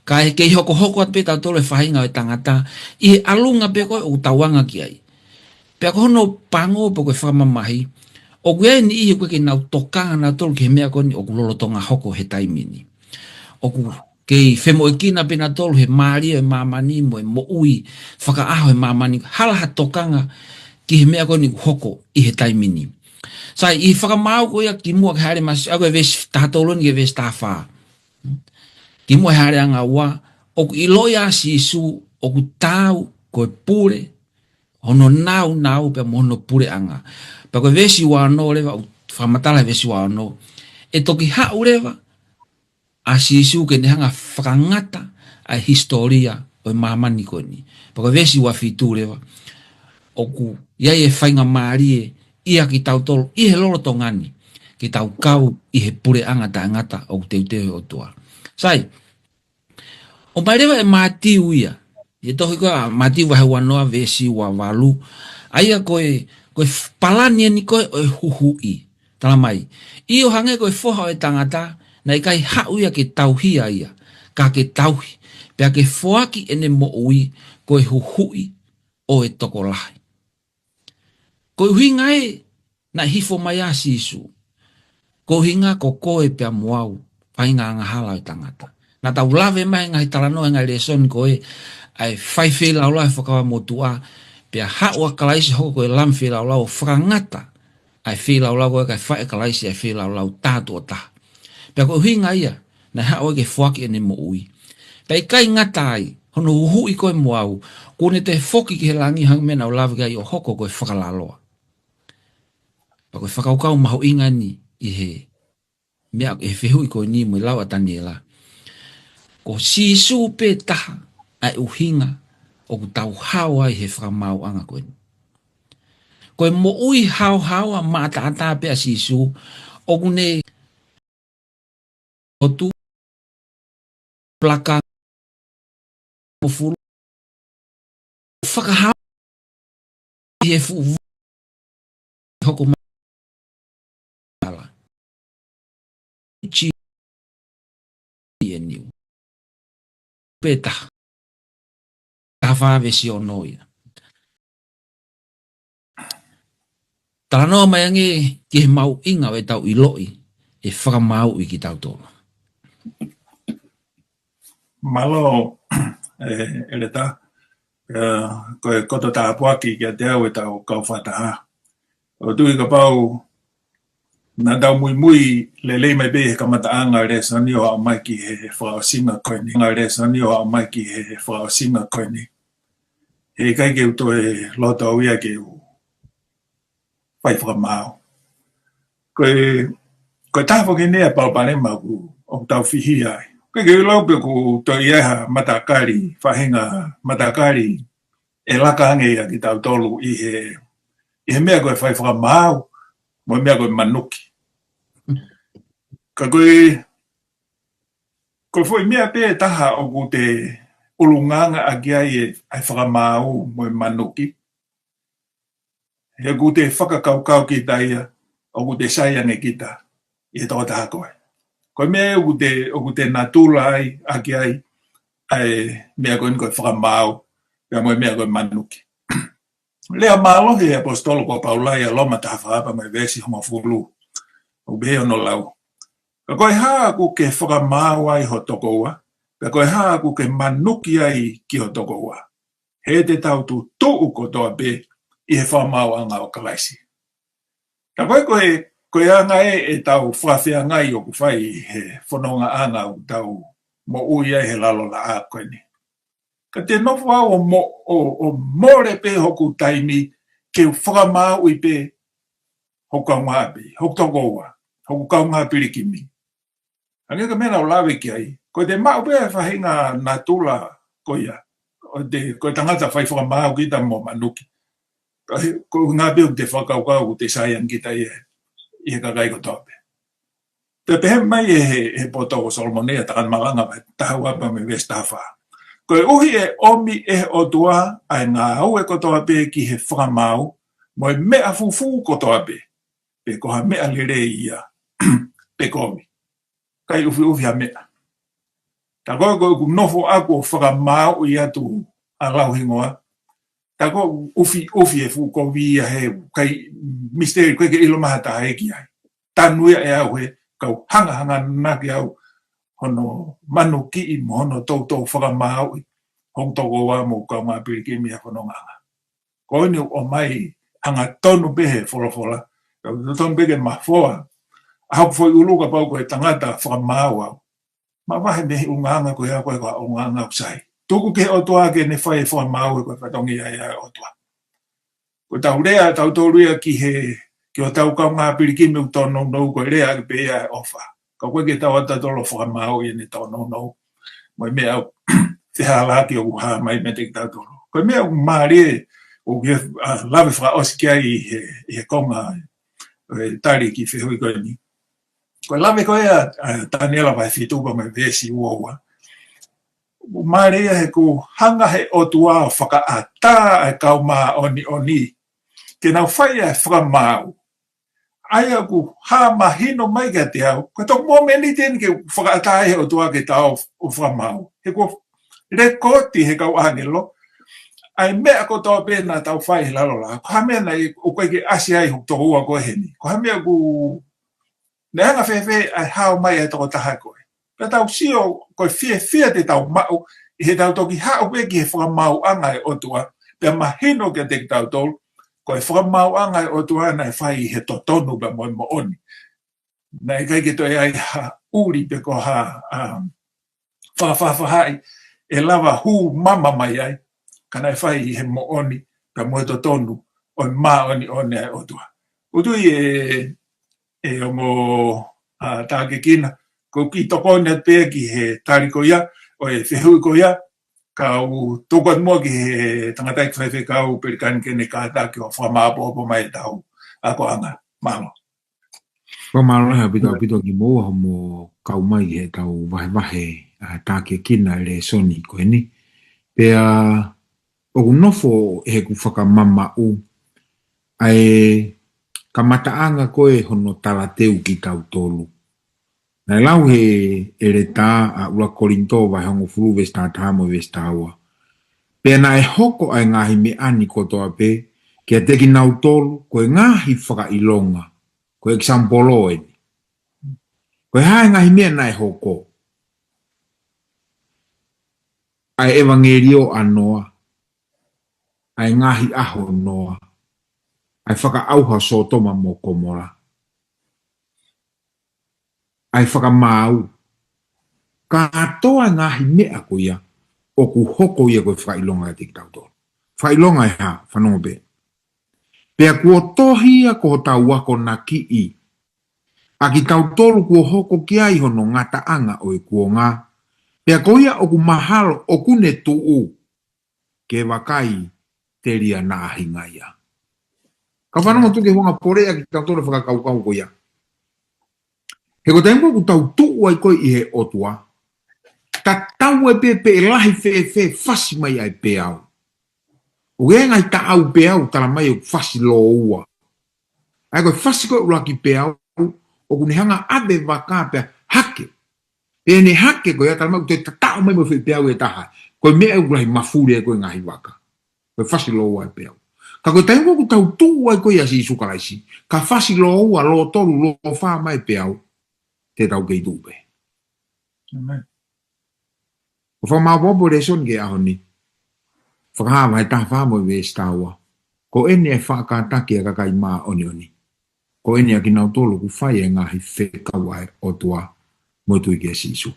Ka he kei hoko at pe tau tolo e whahinga o tangata, i he alunga pe koe o tawanga ki ai. Pea ko hono pango po koe whamamahi, o koe ni ihi koe ke nau tokanga na tolo ki he mea koni o kulolo tonga hoko he taimini. O kei whemo e kina pe na tolo he maria e mamani mo e mo ui, whakaaho e mamani, halaha tokanga ki he mea koni hoko i he taimini. Sai, i whakamau koe a ki mua ke haere masi, a koe vesi tahatoloni ke vesi tahawha. Ki mua haere anga ua, o ku iloia si isu, o ku tau, koe pure, hono nau, pe mono pure anga. Pa koe vesi wano lewa, o whamatala vesi wano, e toki hau lewa, a si isu ke nehanga whakangata, a historia, o e mamani koe ni. Pa koe vesi wa fitu lewa, o ku iai e whainga maarie, ia ki tau tolo, i he lolo tongani, ki tau kau, i he pure anga ta angata, o ku teuteo o tua. Sai, o mai rewa e mātiu ia, e tohi koe mātiu wahe wanoa vesi wa walu, aia koe palani ni koe o e huhui, tala mai. I o hange koe foha o e tangata, na i kai hau ia ke tauhia ia, ka ke tauhi, pea ke foaki ene mo ui, koe huhui o e toko lahi. Koe huinga e, na hifo mai a sisu, koe hinga ko koe pea muau, painga anga hala o tangata. Na tau lawe mai ngai talanoa ngai leson koe, ai whai whila ola e whakawa motua, pia hao a kalaisi hoko koe lam whila ola o whakangata, ai whila ola koe kai whae kalaisi ai whila ola o tātua taha. Pia koe hinga ia, na hao ke whaki ene mo ui. Pia kai ngata ai, hono uhui koe moau, kone te whoki ki he langi hang mena o lawe kai o hoko koe whakalaloa. Pia koe whakaukau maho inga ni i he mea e whihui ko ni mo lau atani la. Ko sisu pe taha ai uhinga o ku tau hawa i he whakamau anga koe. Koe mo ui hau hawa mata ata pe a sisu o ku ne o tu plaka mo fulu whakahau i he fu hoko mala. Chi e niu. Pe taha. Taha vesi o noia. Tala noa mai ange ki he mau inga we tau iloi e whakamau i ki tau tōna. Malo, ele ta, koe koto tā puaki ki a te au e tau kau whataha. O tui ka pau, nā tau mui mui le lei mai be he kamataanga re sani o a mai ki he whaasinga koini. Nga re sani o a mai ki he whaasinga koini. He kai ke uto e lota o ia ke u whai whakamau. Koe tāwha ki nea pau pane mau o tau whihi ai. Koe ke ulau pe ku to iaha matakari, whahinga matakari e laka ange ia ki tau tolu i he mea koe whai whakamau mo mea koe manuki. Ka koe foi mea pe taha o ku te ulunganga a kia i ai whakamau mo manuki. He ku te whakakaukau ki taia o ku te saiange kita i he tō taha koe. Koe mea o ku te natula ai a kia ai mea koe ni koe whakamau pia mo mea koe manuki. Lea malo he apostolo ko Paulai a loma taha whaapa mai vesi honga fulu o behe no lau. Ka koe haa ku ke whakamau ai ho tokoua, ka koe haa ku ke manuki ai ki ho tokoua. He te tau tu tuu ko toa be i he whamau anga o kalaisi. Ka koe anga e tau whawhia ngai o ku whai he whanonga anga o tau mo ui ai he lalo la a koe ni. Ka te nofu au o more pe hoku taimi ke whakamau i pe hoku kaunga pe, hoku tokoua, hoku kaunga pirikimi. Ange ka mena o lawe ki ai, koe te mau pe whahinga nā tula koia, koe tangata whai whakamau ki ta mo manuki. Koe ngā peo te whakaukau te saian ki ta i he kakai ko tope. Te pehe mai he poto o Solmonea takan malanga mai tahu apa me vestafa. Koe uhi e omi e o tua ai ngā au e ko toa pe ki he whakamau mo e mea fufu ko toa pe. Pe koha mea lere ia pe komi. Kai ufi a mea. Ta koe ku nofo aku o whakamau i atu a lauhingoa. Ta koe ufi e fu ko via he kai misteri koe ke ilo maha ta heki ai. Tanuia e au he kau hanga naki au hono manu ki i mo hono tau whakamau i hong toko wa mo kau ngā pirikimi a whanonga anga. Koe ni o mai anga tonu pehe wholofola. Kau tonu pehe mafoa. Ahau foi uluka pau koe tangata whakamau au. Ma wahe mehi unganga koe a koe koe unganga usai. Tuku ke o toa ke ne whae whakamau e koe whatongi ai o toa. Koe tau rea tau tōruia ki o tau kau ngā pirikimi u tōnou nou koe rea ke pēa e ofa. Ka koe ke tau ata tolo whakamau i ne tōnou nou. Moi mea au te hala ki o kuha mai me te tau tolo. Koe mea au maare o ke lawe whaka osikia i he konga tari ki whihui koe ni. Koe lawe koe a Daniela vai whitupa mai vesi uoua. Maare he ku hanga he o tua o whaka a tā e kau maa oni. Ke nau whai e whakamau. Ai aku ha mahino mai ka te au. Ko tō mō meni tēni ke whakaatai he o tua ke tau o whamau. He ko rekoti he kau angelo. Ai mea ko tō pēna tau whai he lalo la. Ko ha mea nei o koe ke asi ai huk tō ua koe heni. Ko ha mea ku neanga whewhe ai hao mai e tō taha koe. Ka tau sio koe whia te tau mau. I he tau toki hao peki he whamau anga e o tua. Pea mahino ke te tau tolu. Koe whakamau anga o tuana e whai he totonu ba mo oni. Nei kai ke toi ai ha uri pe ko ha whawhawhai e lava hu mama mai ai. Kana e whai he mo oni pa mo totonu o ma oni ai o tua. Utui e ongo tā ke kina, ko ki toko ni pe ki he tari ko ia, o e whihui ko ia, ka u toko at mua ki he tangatai kwhaiwhi ka u perikani ke ne kātā ki o whamaapo mai tau, ako anga, malo. Pamalo ha pito ki mo mo kau mai he tau vahe tā ke kina le soni ko ni. Pea o nofo he ku whakamama u ai kamataanga koe hono talateu ki tau tolu. Nai lau he ere tā a ua korinto vai hongo furu vesta tāmo vesta awa. Pea na e hoko ai ngahi me ani kotoa pe, kia teki nau tolu koe ngahi whakailonga, koe exampolo e. Koe hae ngahi mea na e hoko. Ai evangelio anoa, ai ngahi aho noa, ai whakaauha sotoma mo komora. Ai whakamau, ka atoa ngahi mea ko ia, o ku hoko ia koe whakailonga e tiki tau tolu. Whakailonga e ha, whanongo pe. Pea kua tohia ko tau wako na ki i, a ki tau tolu kua hoko ki ai hono ngata anga o e kua ngā, pea ko ia o ku mahalo o kune tuu, ke wakai te ria na ahinga ia. Ka whanongo tuke honga porea ki tau tolu whakakaukau ko ia. He ko tempo ku tau tuu ai koe i he otua, ta tau e pe lahi fe fasi mai ai pe au. O e ngai ta au pe au tala mai o fasi lo ua. Ai koe fasi koe uraki pe au, o kune hanga abe waka pe hake. E ne hake koe a tala mai o te tatao mai mo fe pe au e taha. Koe mea u lahi mafuri e koe ngahi waka. Koe fasi lo ua e pe au. Ka koe tempo ku tau tuu ai koe a si sukalaisi. Ka fasi lo ua, lo toru, lo wha mai pe au. Te tau kei tupe. Amen. O whamawapo re son ke aho ni. Whakahawa e taha whamo i westawa. Ko ene e whakataki a kakai maa oni oni. Ko ene a ki nau tolu ku whai e ngahi whekawai o tua motu i kia sisu.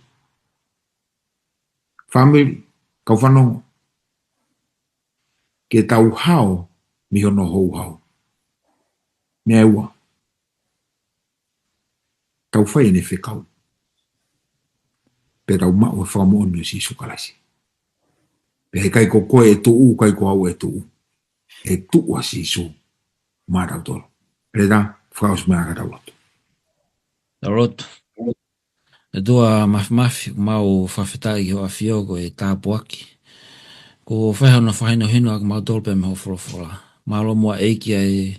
Family, kau whanongo. Ke tau hao mi hono hou hao. Mea ua. Tau whai ene whekau. Pe tau mao e whamo onu si sukalasi. Pe he kai ko koe e tuu, kai ko au e tuu. E tuu a si su. Maa tau tolo. Reda, whakaos mea ka tau lotu. Taroto. E tua mafi mau whawhetai ho a whiogo e tāpuaki. Ko whaihano whaino hino ak mau tolpe me ho wholofola. Malo mua eiki ai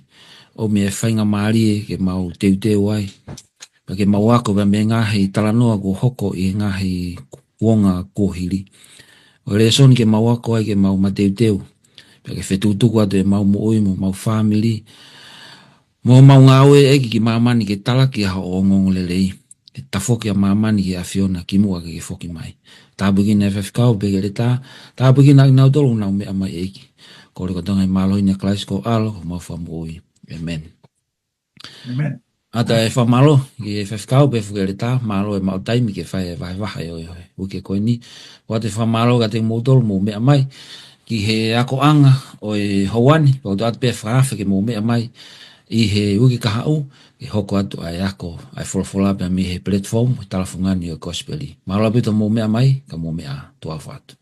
o me e whainga maari e ke mau teu ai. Pa ke mau ako pa me ngahi talanoa ko hoko i ngahi kuonga kohiri. O re son ke mau ako ai ke mau mateu. Pa ke whetutuku atu e mau muoimu, mau family. Mo mau ngawe eki ki mamani ke talaki a o ngongo lelei. Ke tafoki a mamani ke a Fiona ki mua ke foki mai. Tāpuki na FFK pe ke re tā. Tāpuki na nau tolu nau mea mai eki. Ko re kotonga i malo ina klais ko alo ko mau whamuoi. Amen. Amen. Ata e whamalo ki FFK pe fuke re tā. Malo e mau taimi ke whai e wahi oi hoi. Uke koe ni. Wa te whamalo ka te motolo mo mea mai. Ki he ako anga o e houani. Pau tu atu pe whaafe ke mo mea mai. I he uki kahau, ke hoko atu ai ako, ai wholofola pe mi he platform, talafungani o gospeli. Mahalo pito mo mea mai, ka mo mea tuafu atu.